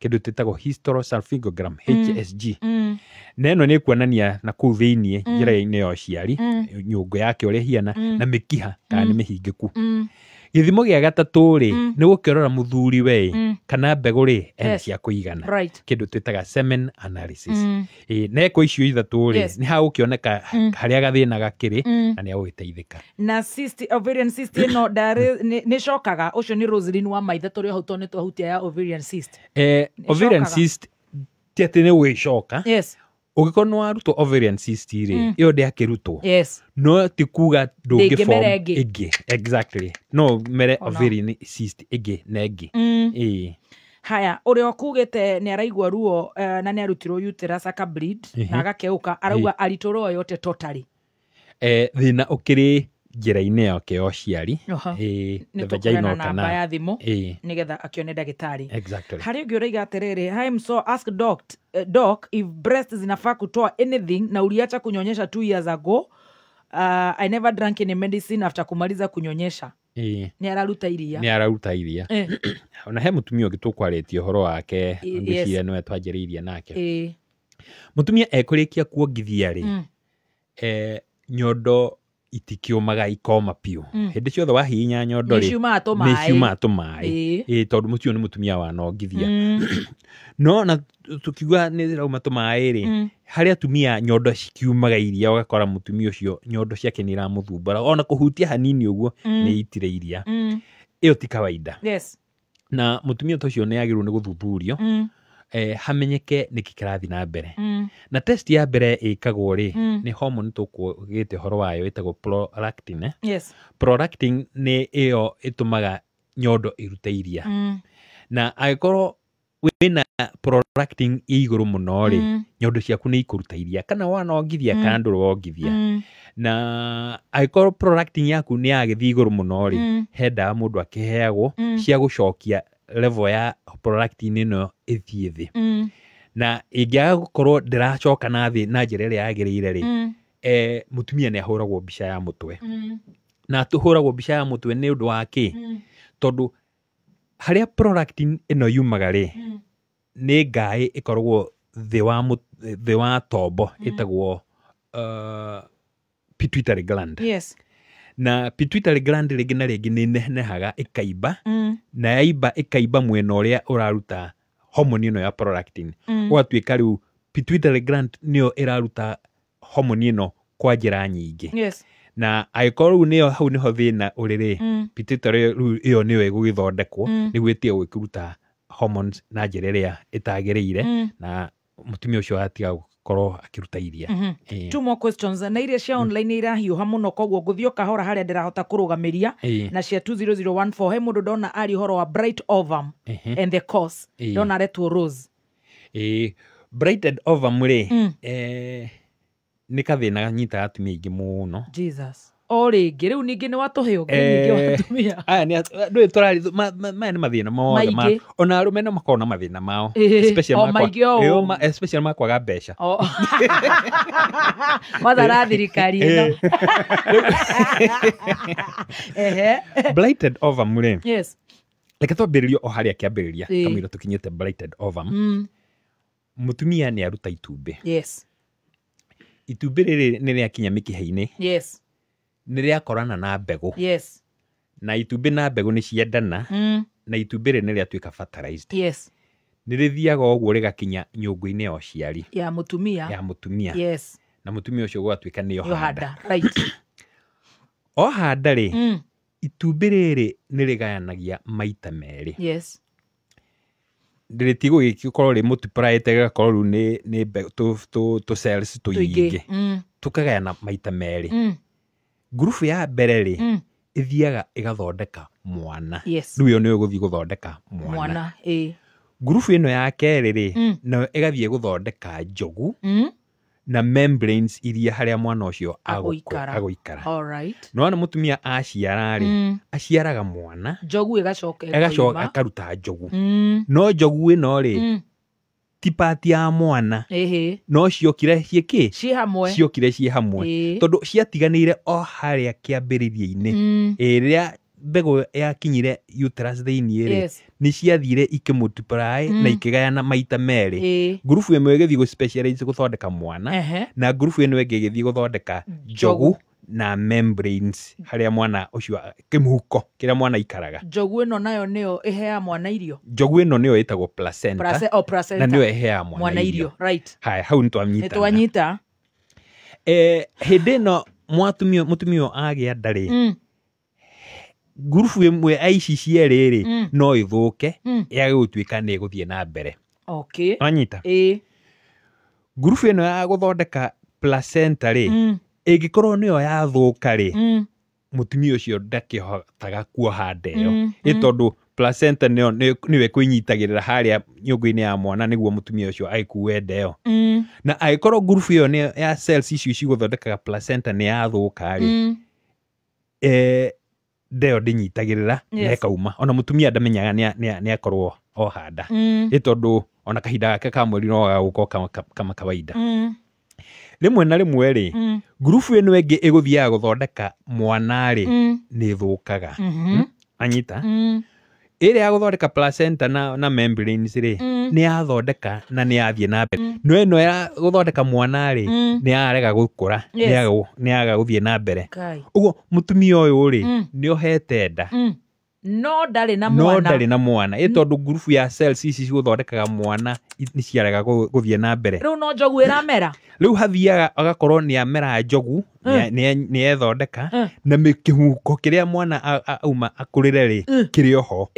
kĩndũ tĩtagwo hysterosalpingogram HSG. Na ĩno nĩ kuonania na kũu thĩinĩ njĩra-inĩ ya ũciari nyũngũ yake ũrĩa ĩhiana na mĩkiha kana nĩ mĩhingũku. Gĩthimo gĩa gatatũ nĩ gũkĩrora mũthuri kana mbegũ ena cia kũigana, kĩndũ twĩtaga semen analysis. Na eko icio ithatũ nĩ hagũkĩoneka harĩa gathĩna gakĩrĩ na nĩ agũgĩteithĩka. Na ovarian cyst ĩno nĩ cokaga, ũcio nĩ Roselyn wa maitha tũrĩ hau tondũ nĩ twahutia ya ovarian cyst. Ovarian cyst ti atĩ nĩ gũgĩcoka. Ũngĩkorwo nĩ warutwo ovarian cyst ĩyo ndĩakĩrutwo, no ti kuga ndũngĩform ĩngĩ. Exactly. No mere ovarian cyst ĩngĩ na ĩngĩ. Haya, ũrĩa ũkugĩte nĩ araigua ruo na nĩ arutirwo uterus akableed na agakĩũka, arauga aritũrwo yote totally. Thĩna ũkĩrĩ njĩra-inĩ yake ya ũciari, nĩ tũkũhena namba ya thimũ nĩgetha akĩone ndagĩtarĩ. Harĩ ũngĩ ũraiga atĩrĩrĩ, I'm so ask doc if breast zinafaa kutoa anything na uliacha kunyonyesha 2 years ago. I never drank any medicine after kumaliza kunyonyesha. Nĩ araruta iria. Nĩ araruta iria. Ona he mũtumia ũngĩ tũkwarĩtie ũhoro wake ngĩciria nĩwe twanjĩrĩirie nake. Mũtumia ekũrĩkia kuongithia nyondo itikĩũmaga ikoma piũ. Hĩndĩ ciothe wahihinya nyondo nĩ ciumaga tũmaĩ, tondũ mũcio nĩ mũtumia wanongithia. No na tukiuga nĩ rauma tũmaĩ harĩa atumia nyondo cikiumaga iria, ũgakora mũtumia ũcio nyondo ciake nĩ iramũthumbũra, ona kũhutia hanini ũguo nĩ itire iria. Ĩyo ti kawaida. Na mũtumia ũcio nĩ agĩrĩirwo nĩ gũthuthurio hamenyeke nĩkĩ kĩrathiĩ na mbere. Na test ya mbere ĩkagwo nĩ hormone tũkũgĩte horo wayo ĩtagwo prolactin. Prolactin nĩ ĩyo ĩtũmaga nyondo ĩrute iria. Na angĩkorwo wĩna prolactin ĩ igũrũ mũno nyondo ciaku nĩ ikũruta iria, kana wanongithia kana ndũrĩ wongithia. Na angĩkorwo prolactin yaku nĩ yagĩthiĩ igũrũ mũno he ndawa mũndũ akĩheagwo cia gũcokia level ya prolactin ĩno ĩthiĩ thĩ na ĩngĩaga gũkorwo ndĩracoka na thĩ na njĩra ĩrĩa yagĩrĩire rĩ mũtumia nĩ ahũragwo mbica ya mũtwe na tũhũragwo mbica ya mũtwe nĩ ũndũ wa kĩ tondũ harĩa prolactin ĩno yumaga rĩ nĩ ngaĩ ĩkoragwo thĩ wa tombo ĩtagwo pituitary gland. Yes. Na pituitary gland rĩngĩ na rĩngĩ nĩ nenehaga ĩkaimba na yaimba ĩkaimba mwena ũrĩa ũraruta hormone ĩno ya prolactin. Ũgatuĩka rĩu pituitary gland nĩyo ĩraruta hormone ĩno kwa njĩra nyingĩ. Yes. Na angĩkorwo rĩu nĩyo hau nĩho thĩna ũrĩ rĩ pituitary rĩu ĩyo nĩyo ĩgũgĩthondekwo nĩguo ĩtige gũkĩruta hormones na njĩra ĩrĩa ĩtagĩrĩire na mutumia ũcio atiga gũkorwo akĩruta iria. Two more questions na iria cia online irahiũha mũno koguo ngũthiĩ kahora harĩa ndĩrahota kũrũgamĩria na cia 20014 he mũndũ ndona ari ũhoro wa bright ovum and the cause ndona aretwo Rose. Brighted ovum rĩ nĩ kathĩna nyitaga atumia aingĩ mũno. Jesus. O rĩngĩ rĩu ningĩ nĩ watũhe ũngĩ nyingĩ wa atumia. Aya nĩ ndũĩ tũrari maya nĩ mathĩna mothe ona arũme no makorwo na mathĩna mao especially makwaga mbeca. Mathara thirikari ĩno. Blighted ovum rĩ. Yes. Reke twambĩrĩrie o harĩa kĩambĩrĩria kamũira tũkinyĩte blighted ovum. Mũtumia nĩ aruta itumbĩ. Yes. Itumbĩ rĩrĩ nĩ rĩakinya mĩkiha-inĩ. Yes. Nĩ rĩakorana na mbegũ. Yes. Na itumbĩ na mbegũ nĩ ciendana na itumbĩ rĩrĩ nĩ rĩatuĩka fertilized. Yes. Nĩ rĩthiaga ũguo rĩgakinya nyũngũ-inĩ ya ũciari ya mũtumia. Yes. Na mũtumia ũcio gwatuĩka nĩ ohanda. Right. Ohanda rĩ itumbĩ rĩrĩ nĩ rĩgayanagia maita merĩ. Yes. Ndĩrĩtigwo gĩkorwo rĩ multiplyĩte gĩgakorwo rĩu nĩ tũ cells tũingĩ tũkagayana maita merĩ. Ngurubu ya mbere rĩ ĩthiaga ĩgathondeka mwana. Rĩu ĩyo nĩyo ĩgũthiĩ gũthondeka mwana. Ngurubu ĩno ya kerĩ rĩ nayo ĩgathiĩ gũthondeka njogu na membranes iria harĩa mwana ũcio agũikara. No na mũtumia aciara rĩ aciaraga mwana njogu ĩgacoka akaruta njogu. No njogu ĩno rĩ ti part ya mwana no ciokire ciĩkĩ ciokire ciĩ hamwe tondũ ciatiganĩire o harĩa kĩambĩrĩria-inĩ rĩrĩa mbegũ yakinyire uterus thĩinĩ rĩ nĩ ciathire ikĩmultiply na ikĩgayana maita merĩ. Ngurubu ĩmwe ĩgĩthiĩ gũ-specialize gũthondeka mwana na ngurubu ĩno ĩngĩ ĩgĩthiĩ gũthondeka njogu na membranes harĩa mwana ũcio kĩmũhuko kĩrĩa mwana ikaraga. Njogu ĩno nayo nĩyo ĩheaga mwana irio. Njogu ĩno nĩyo ĩtagwo placenta na nĩyo ĩheaga mwana irio. Right. Haya hau nĩ twanyita. Hĩndĩ ĩno mũtumia agĩa nda rĩ ngurubu ĩmwe ya ici cierĩ rĩ no ĩthũke yage gũtuĩka nĩ ĩgũthiĩ na mbere. Okay. Wanyita. Ngurubu ĩno ya gũthondeka placenta rĩ ĩngĩkorwo nĩyo yathũka rĩ mũtumia ũcio ndakĩhotaga kuoha nda ĩyo nĩ tondũ placenta nĩwe kwĩnyitagĩrĩra harĩa nyũngũ-inĩ ya mwana nĩguo mũtumia ũcio agĩkue nda ĩyo. Na angĩkorwo ngurubu ĩyo ya cells icio cigũthondekaga placenta nĩ yathũka rĩ nda ĩyo ndĩnyitagĩrĩra na ĩkauma ona mũtumia ndamenyaga nĩ akorwo ohanda nĩ tondũ ona kahinda gake ka mweri no gagũkorwo kama kawaida. Rĩmwe na rĩmwe rĩ ngurubu ĩno ĩngĩ ĩgũthiaga gũthondeka mwana rĩ nĩ ĩthũkaga. Anyita ĩrĩa ya gũthondeka placenta na membranes rĩ nĩ yathondeka na nĩ yathiĩ na mbere. No ĩno ya gũthondeka mwana rĩ nĩ yarega gũkũra nĩ yaga gũthiĩ na mbere. Ũguo mũtumia ũyũ rĩ nĩ ohete nda no ndarĩ na mwana ĩ tondũ ngurubu ya cells ici cigũthondekaga mwana nĩ ciarega gũthiĩ na mbere. Rĩu no njogu ĩramera. Rĩu hathiaga agakorwo nĩ amera njogu nĩ ethondeka na kĩhuko kĩrĩa mwana auma akũrĩre rĩ kĩrĩ oho.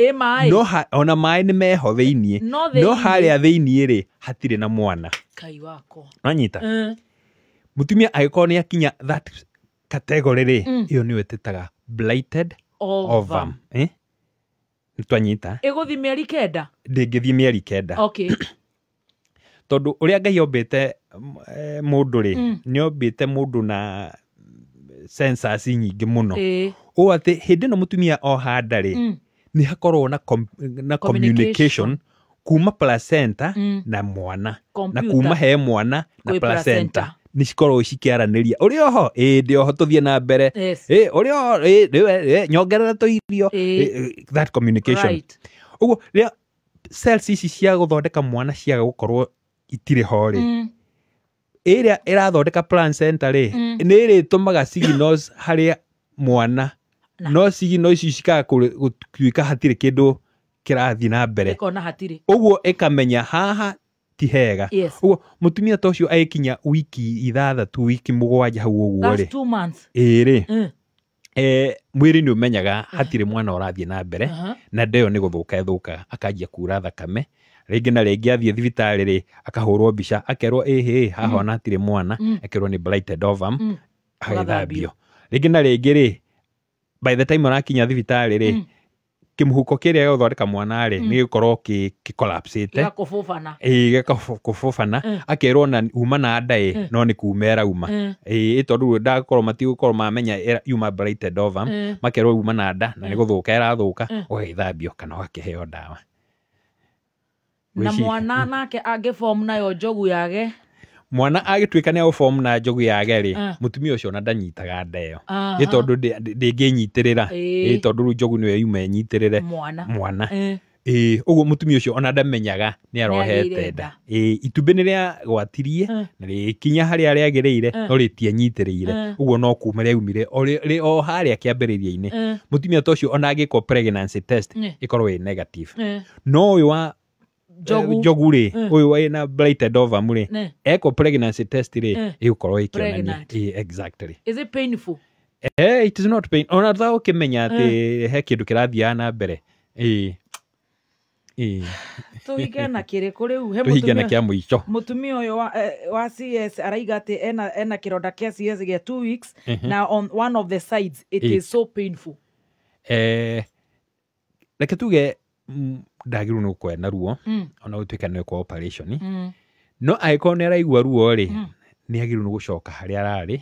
No ona maĩ nĩ meho thĩinĩ no harĩa thĩinĩ rĩ hatirĩ na mwana. Kai wako. Wanyita. Mũtumia agĩkorwo nĩ akinya that category rĩ ĩyo nĩyo ĩtĩtaga blighted ovum. Twanyita. Ĩgũthiĩ mĩeri 9? Ndĩngĩthiĩ mĩeri 9. Okay. Tondũ ũrĩa Ngai ombĩte mũndũ rĩ nĩ ombĩte mũndũ na sensors nyingĩ mũno. Ũũ atĩ hĩndĩ ĩno mũtumia ohanda rĩ nĩ hakorwo na communication kuma placenta na mwana na kuma he mwana na placenta nĩ cikorwo cikĩaranĩria ũrĩ oho ndĩ oho tũthiĩ na mbere ũrĩ oho nyongerera tũirio that communication ũguo rĩrĩa cells ici cia gũthondeka mwana ciaga gũkorwo itirĩ ho rĩ ĩrĩa ĩrathondeka placenta rĩ nĩ ĩrĩtũmaga signals harĩa mwana no signals ici cikaga gũtuĩka hatirĩ kĩndũ kĩrathiĩ na mbere ũguo ĩkamenya haha ti hega ũguo mũtumia ta ũcio agĩkinya wiki 6 wiki 7 hau ũguo rĩ rĩ mwĩrĩ nĩ ũmenyaga hatirĩ mwana ũrathiĩ na mbere na ndeyo nĩ gũthũka akanjia kura thakame rĩngĩ na rĩngĩ athiĩ thibitarĩ rĩ akahũrwo mbica akerwo haha ona hatirĩ mwana akerwo nĩ blighted ovum agĩthambio rĩngĩ na rĩngĩ rĩ by the time ũrakinya thibitarĩ rĩ kĩmũhuko kĩrĩa gĩgũthondeka mwana rĩ nĩ gĩkorwo kĩkolapsĩte gĩkabũbana akerwo na uma na nda no nĩ kumera uma tondũ ndagũkorwo matigũkorwo mamenya uma blighted ovum makerwo uma na nda na nĩ gũthũka ĩrathũka ũgagĩthambio kana ũgakĩheo ndawa na mwana nake angĩform nayo njogu yake mwana agĩtuĩka nĩ agũform na njogu yake rĩ mũtumia ũcio ona ndanyitaga nda ĩyo nĩ tondũ ndĩngĩnyitĩrĩra tondũ njogu nĩyo yuma ĩnyitĩrĩre mwana ũguo mũtumia ũcio ona ndamenyaga nĩ arohete nda itumbĩ nĩ rĩagwatirie na rĩkinya harĩa rĩagĩrĩire no rĩtianyitĩrĩire ũguo no kuma rĩaumire o harĩa kĩambĩrĩria-inĩ mũtumia ta ũcio ona angĩkwo pregnancy test ĩkorwo ĩ negative no ũyũ wa njogu rĩ ũyũ wĩna blighted ovum rĩ eko pregnancy test rĩ ĩgũkorwo ĩkĩonania exactly. Is it painful? It is not pain ona ta ũkĩmenya atĩ he kĩndũ kĩrathiaga na mbere tũhinge na kĩrĩkũ rĩu he mũtumia ũyũ wa CS araiga atĩ ena kĩronda kĩa CS gĩa 2 weeks na on one of the sides it is so painful reke tuge ndagĩrĩirwo nĩ gũkorwo na ruo ona gũtuĩka nĩ kwa operation no angĩkorwo nĩ araigua ruo rĩ nĩ agĩrĩirwo nĩ gũcoka harĩa ararĩ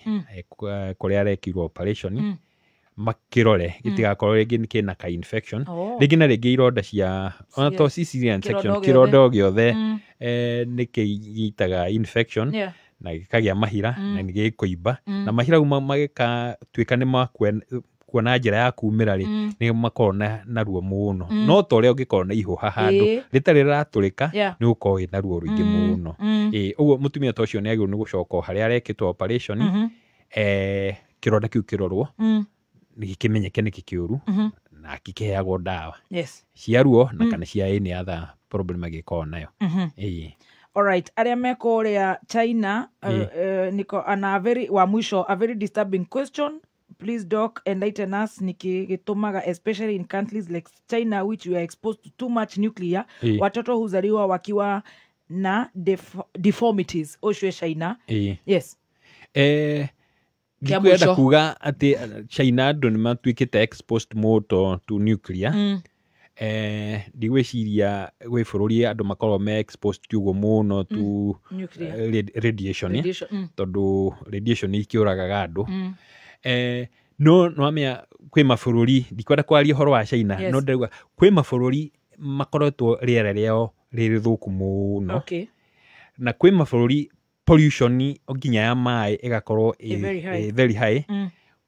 kũrĩa arekirwo operation makĩrore gĩtigakorwo rĩngĩ nĩ kĩna ka infection rĩngĩ na rĩngĩ ironda cia ona to cesarean section kĩronda o gĩothe nĩ kĩgĩitaga infection na gĩkagĩa mahira na nĩ gĩkũimba na mahira magĩkatuĩka nĩ kuona njĩra ya kumĩra rĩ nĩ makorwo na ruo mũno no ta ũrĩa ũngĩkorwo na ihũha handũ rĩtarĩ rĩratũrĩka nĩ ũkorwo wĩna ruo rũingĩ mũno ũguo mũtumia ta ũcio nĩ agĩrĩirwo nĩ gũcoka harĩa arekĩtwo operation kĩronda kĩu kĩrorwo gĩkĩmenyeke nĩ kĩũru na gĩkĩheagwo ndawa cia ruo na kana cia any other problem agĩkorwo nayo Alright, arĩa meko ũrĩa China niko ana very wa mwisho a very disturbing question. Please doc enlighten us niki gitumaga especially in countries like China which we are exposed to too much nuclear watoto huzaliwa wakiwa na deformities oshwe China yes Gikwenda kuga ati China andũ nĩ matuĩkĩte exposed mũno to nuclear ndigwĩciria gwĩ bũrũri andũ makorwo me exposed kiugo mũno to radiation tondũ radiation ikĩũragaga andũ no amenya kwĩ mabũrũri ndikwenda kwaria ũhoro wa China no ndauga kwĩ mabũrũri makoretwo rĩera rĩao rĩrĩ thũku mũno na kwĩ mabũrũri pollution nginya ya maĩ ĩgakorwo very high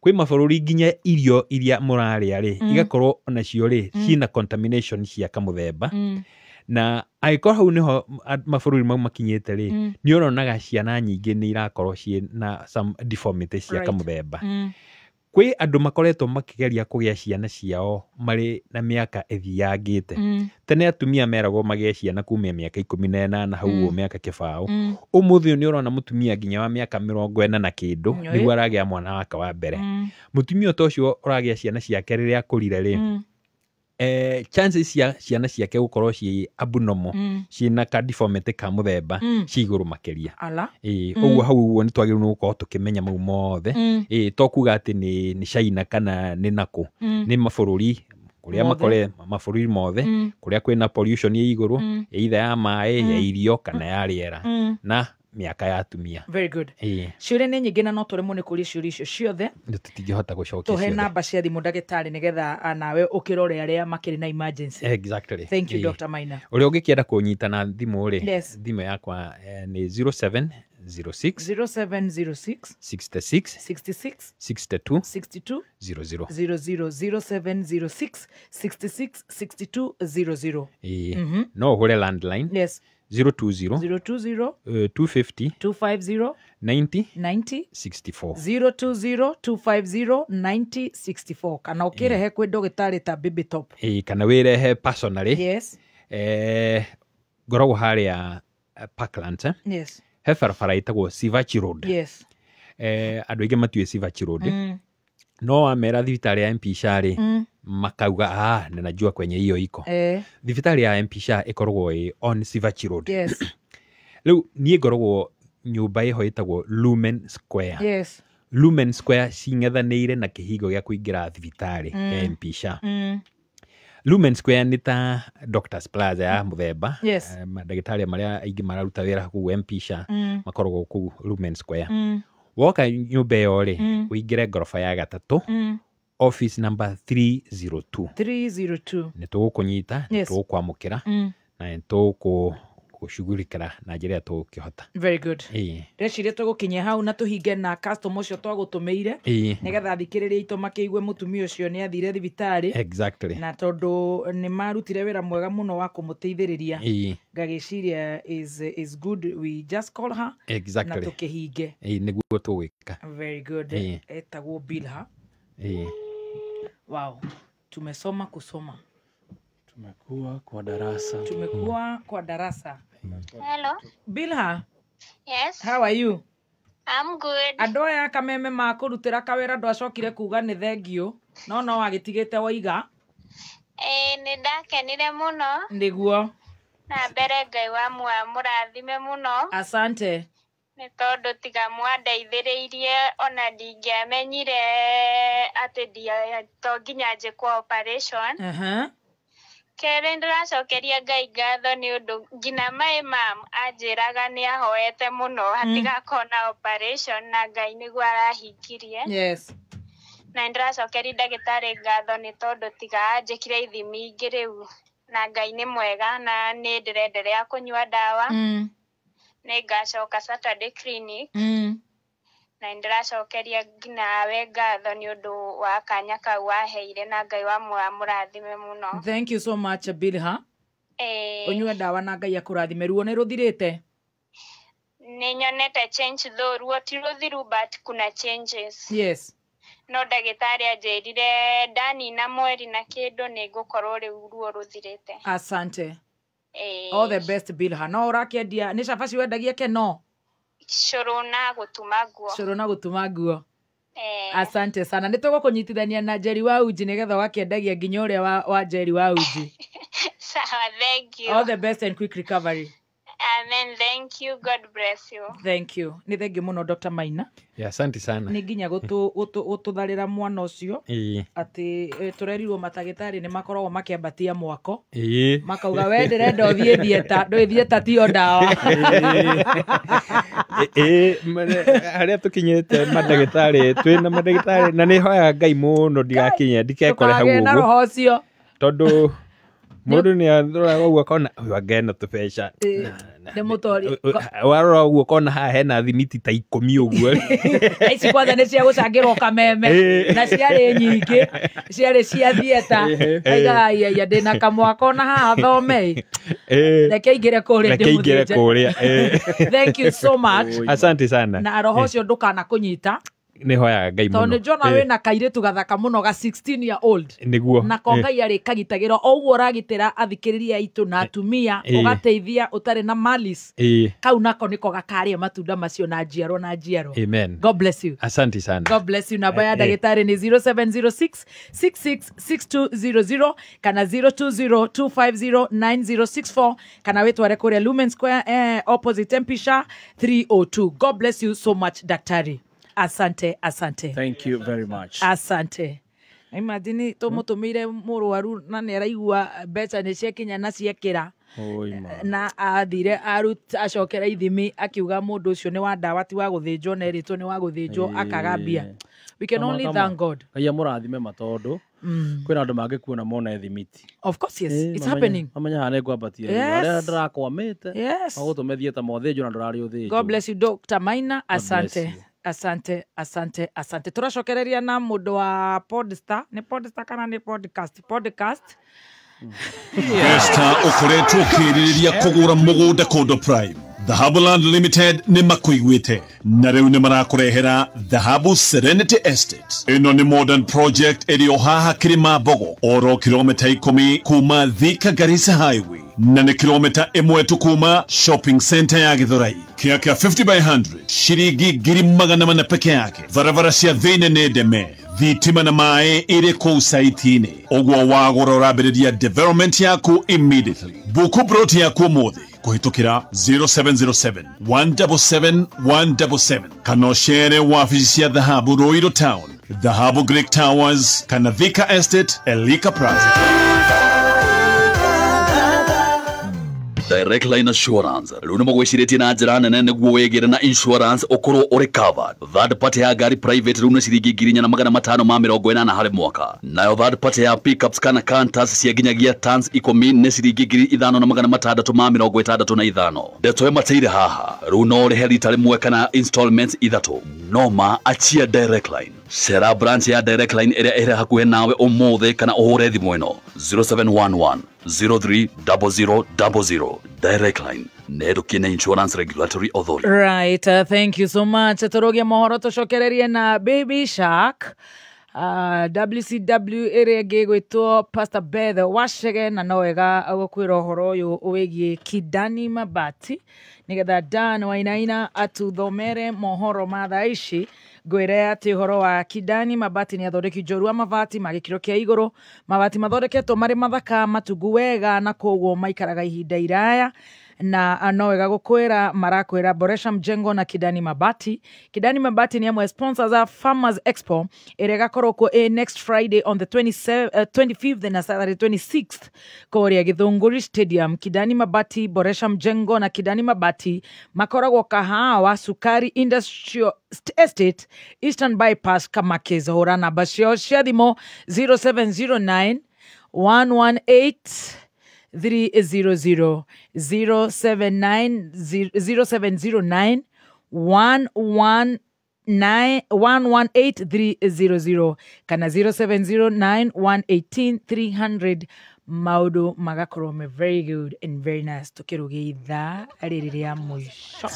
kwĩ mabũrũri nginya irio iria mũrarĩa rĩ igakorwo onacio rĩ ciina contamination cia kamũthemba na angĩkorwo hau nĩho mabũrũri mau makinyĩte rĩ nĩ ũronaga ciana nyingĩ nĩ irakorwo ciĩna some deformities cia kamũthemba kwĩ andũ makoretwo makĩgeria kũgĩa ciana ciao marĩ na mĩaka ĩthiangĩte tene atumia meragwo magĩe ciana kuma mĩaka 18 hau mĩaka kĩbaũ ũmũthĩ nĩ ũrona mũtumia nginya wa mĩaka 40 na kĩndũ nĩguo aragĩa mwana wake wa mbere mũtumia ta ũcio ũragĩa ciana ciake rĩrĩa akũrire rĩ chances cia ciana ciake gũkorwo ci abnormal ciina ka deformity ka mũthemba ci igũrũ makĩria ũguo hau nĩ twagĩrĩirwo nĩ gũkorwo tũkĩmenya mau mothe to kuga atĩ nĩ China kana nĩ nakũ nĩ mabũrũri kũrĩa makore mabũrũri mothe kũrĩa kwĩna pollution ya igũrũ either ya maĩ ya irio kana ya rĩera na miaka ya atumia. Very good. Ciũria nĩ nyingĩ na no tũremwo nĩ kũria ciũria icio ciothe. Tũtingĩhota gũcokia ciothe. Tũhe namba cia thimũ ndagĩtarĩ nĩgetha nawe ũkĩrore arĩa makĩrĩ na emergency. Exactly. Thank you Dr. Maina. Ũrĩa ũngĩkĩenda kũnyita na thimũ rĩ, thimũ yakwa nĩ 0706 0706 66 66 62 62 00 0706 66 62 00. No ũhũre landline. 020 020 250 250 90 90 64 020 250 90 64 kana ũkĩrehe kwĩ ndagĩtarĩ ta Baby Top. Kana wĩrehe personally. Yes. Ngoragwo harĩa Parklands. Yes. He barabara ĩtagwo Sivachi Road. Yes. Andũ aingĩ matiũĩ Sivachi Road. No wamera thibitarĩ ya MP Shah makauga ninajua kwenye hiyo iko. Thibitarĩ ya MP Shah ĩkoragwo on Sivachi Road. Yes. Rĩu niĩ ngoragwo nyũmba ĩho ĩtagwo Lumen Square. Yes. Lumen Square cing'ethanĩire na kĩhingo gĩa kũingĩra thibitarĩ ya MP Shah. Lumen Square nĩ ta Doctors Plaza ya mũthemba. Yes. Mandagĩtarĩ marĩa aingĩ mararuta wĩra kũu MP Shah makoragwo kũu Lumen Square. Woka nyũmba ĩyo rĩ, ũingĩre ngoroba ya gatatũ, office number 302. 302. Nĩ tũgũkũnyita, nĩ tũgũkwamũkĩra na nĩ tũgũcugurikĩra na njĩra tũgũkĩhota. Very good. Reciria tũgũkinyia hau na tũhinge na customer ũcio twagũtũmĩire nĩgetha thikĩrĩria aitũ makĩigue mũtumia ũcio nĩ athire thibitarĩ. Exactly. Na tondũ nĩ marutire wĩra mwega mũno wa kũmũteithĩrĩria. Ngagĩciria is good we just call her. Exactly. Na tũkĩhinge. Nĩguo tũgwĩka. Very good. Etagwo Bilha. Wow. Tumesoma kusoma. Tumekuwa kwa darasa. Tumekuwa kwa darasa. Hello. Bilha. Yes. How are you? I'm good. Andũ aya kameme makũrutĩra kawĩra ndwacokire kuga nĩ thengio no wagĩtigĩte waiga. Nĩ ndakenire mũno. Nĩguo. Na mbere Ngai wa mũrathime mũno. Asante. Nĩ tondũ tiga mwandeithĩrĩirie ona ndingĩamenyire atĩ to nginya njĩkwo operation. Kerĩ ndĩracokeria Ngai ngatho nĩ ũndũ nginya my mom anjĩraga nĩ ahoete mũno hatigakorwo na operation na Ngai nĩguo arahingirie. Yes. Na ndĩracokeria ndagĩtarĩ ngatho nĩ tondũ tiga anjĩkire ithimi ingĩ rĩu na Ngai nĩ mwega na nĩ ndĩrenderea kũnyua ndawa. Nĩ ngacoka Saturday clinic. Na ndĩracokeria nginya we ngatho nĩ ũndũ wa kanya kau waheire na Ngai wa mũrathime mũno. Thank you so much Bilha. Unyue ndawa na Ngai akũrathime. Ruo nĩ rũthirĩte? Nĩ nyonete change though, ruo ti rũthiru but kuna changes. Yes. No ndagĩtarĩ anjĩrire ndanina mweri na kĩndũ nĩ ngũkorwo rĩu ruo rũthirĩte. Asante. All the best Bilha. No ũrakĩendia nĩ cabaci wendagia keno? Cũrũ na gũtuma nguo. Cũrũ na gũtuma nguo. Asante sana. Nĩ tũgũkũnyitithania na Jerry wa Uji nĩgetha wakĩendagia nginya ũrĩa wa Jerry wa Uji. Sawa, thank you. All the best and quick recovery. Amen, thank you. God bless you. Thank you. Nĩ thengi mũno Dr. Maina. Asante sana. Nĩ nginya gũtũtharĩra mwana ũcio atĩ tũrerirwo matagĩtarĩ nĩ makoragwo makĩambatia mwako. Makauga we ndĩrenda ũthiĩ thieta, ndũĩ thieta tiyo ndawa. Harĩa tũkinyĩte mandagĩtarĩ twĩna mandagĩtarĩ na nĩ hoyaga Ngai mũno ndigakinya ndikekore hau ũguo. Na roho ũcio. Tondũ mũndũ nĩ athũraga ũguo akona ngena tũbeca. Nĩ mũtori. Warora ũguo akona haha hena thimiti ta 10 ũguo. Ici kwanza nĩ cia gũcangĩrwo kameme na ciarĩ nyingĩ ciarĩ cia thieta. Aiga ya ndĩna kamwako na haha thome. Reke ingĩre kũrĩa ndĩmũthĩnje. Thank you so much. Asante sana. Na roho ũcio ndũkanakũnyita. Nĩ hoyaga Ngai mũno. Tondũ Jona wĩna kairĩtu gathaka mũno ga 16-year-old. Nĩguo. Na ko Ngai arĩ kagitagĩra o ũguo ũragitĩra athikĩrĩria aitũ na atumia ũgateithia ũtarĩ na malice. Kau nako nĩko gakarĩa matunda macio na njiaro na njiaro. Amen. God bless you. Asante sana. God bless you. Namba ya ndagĩtarĩ nĩ 0706 666200 kana 0202509064 kana wĩtware kũrĩa Lumen Square opposite MP Shah 302. God bless you so much daktari. Asante, asante. Thank you very much. Asante. Imagine tũmũtũmĩire mũrwaru na nĩ araigua mbeca nĩ ciakinya na ciekĩra na athire acokera ithimi akiuga mundu ucio ni wa ndawa ti wa guthinjwo na eritwo ni wa guthinjwo akagambia. We can only thank God. Aya murathime matondu kwina andu mangikuona mona ethimiti. Of course, yes, it's happening. Amanya hane ngwambatia aria ndirakwamite magutumethie ta mothinjwo na ndurari uthinjwo. God bless you Dr. Maina, asante. Asante. Turacokereria na mundu wa Podstar. Ni Podstar kana ni podcast? Esta ukoretwo ukiririria kugura mugunda Kondo Prime. Dhahabuland Limited ni makuigwite na riu ni marakurehera Dhahabu Serenity Estate. Ino ni modern project iri haha Kirimambogo, oro kilomita 10 kuma Thika Garissa Highway, na ni kilomita 1 tu kuma shopping center ya Githurai. Kia 50 by 100 shiringi ngiri magana mana peke yake. Barabara cia thĩinĩ nĩ ndeme, thitima na maĩ ĩrĩ kũu saiti-inĩ. Ũguo wagũra ũrambĩrĩria development yaku immediately. Buku broti yaku ũmũthĩ kuhitukira 0707 177 177 kana ucere wabici cia Dhahabu Ruiru Town, Dhahabu Greek Towers kana Thika Estate, Elika Plaza. Direct Line Assurance rĩu nĩ mũgwĩcirĩtie na njĩra nene nĩguo wĩgĩre na insurance ũkorwo ũrĩ covered. Third party ya ngari private rĩu nĩ ciringi 4,580 harĩ mwaka, nayo third party ya pickups kana canters cia nginyagia tons 10 nĩ ciringi 5,665. Ndeto ĩmateire haha rĩu no ũrĩhe rita rĩmwe kana installments ithatũ. Noma achia Direct Line. Cera branch ya Direct Line ĩrĩa ĩrĩ hakuhĩ nawe ũmũthĩ kana ũhũre thimũ ĩno 0711 030000. Direct Line, Nedokine Insurance Regulatory Authority. Right, thank you so much. Turogia mohoro tucokererie na Baby Shark. WCW area gwitwo Pastor Beth Wachege na nowega gukwira uhoro uyu wigie Kidani Mabati nigetha Dan Wainaina atuthomere mohoro mathaici ngwire ati uhoro wa Kidani Mabati ni athondeki njorua mabati magikiro kia iguru, mabati mathondeketwo mari mathaka matungu wega na koguo maikaraga ihinda iraya na nowega gukwira marakwira Boresha Mjengo na Kidani Mabati. Kidani Mabati ni amwe sponsors za Farmers Expo ere gakoroko next Friday on the 25th na Saturday 26th Korea Githunguri Stadium. Kidani Mabati, Boresha Mjengo na Kidani Mabati makoragwo Kahawa Sukari Industrial Estate, Eastern Bypass Kamakezi. Hora na basio shadimo 0709 118 300 0709 118 kana 0709 118 300. Maudu magakorwo me very good and very nice tukirugia itha ririria mwisho.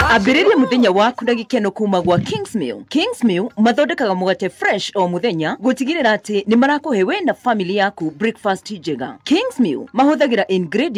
Ambĩrĩria muthenya waku na gĩkeno kuma gwa Kingsmill. Kingsmill mathondekaga mugate fresh o muthenya gutigirira ati ni marakuhe we na family yaku breakfast njega. Kingsmill mahũthagĩra ingredients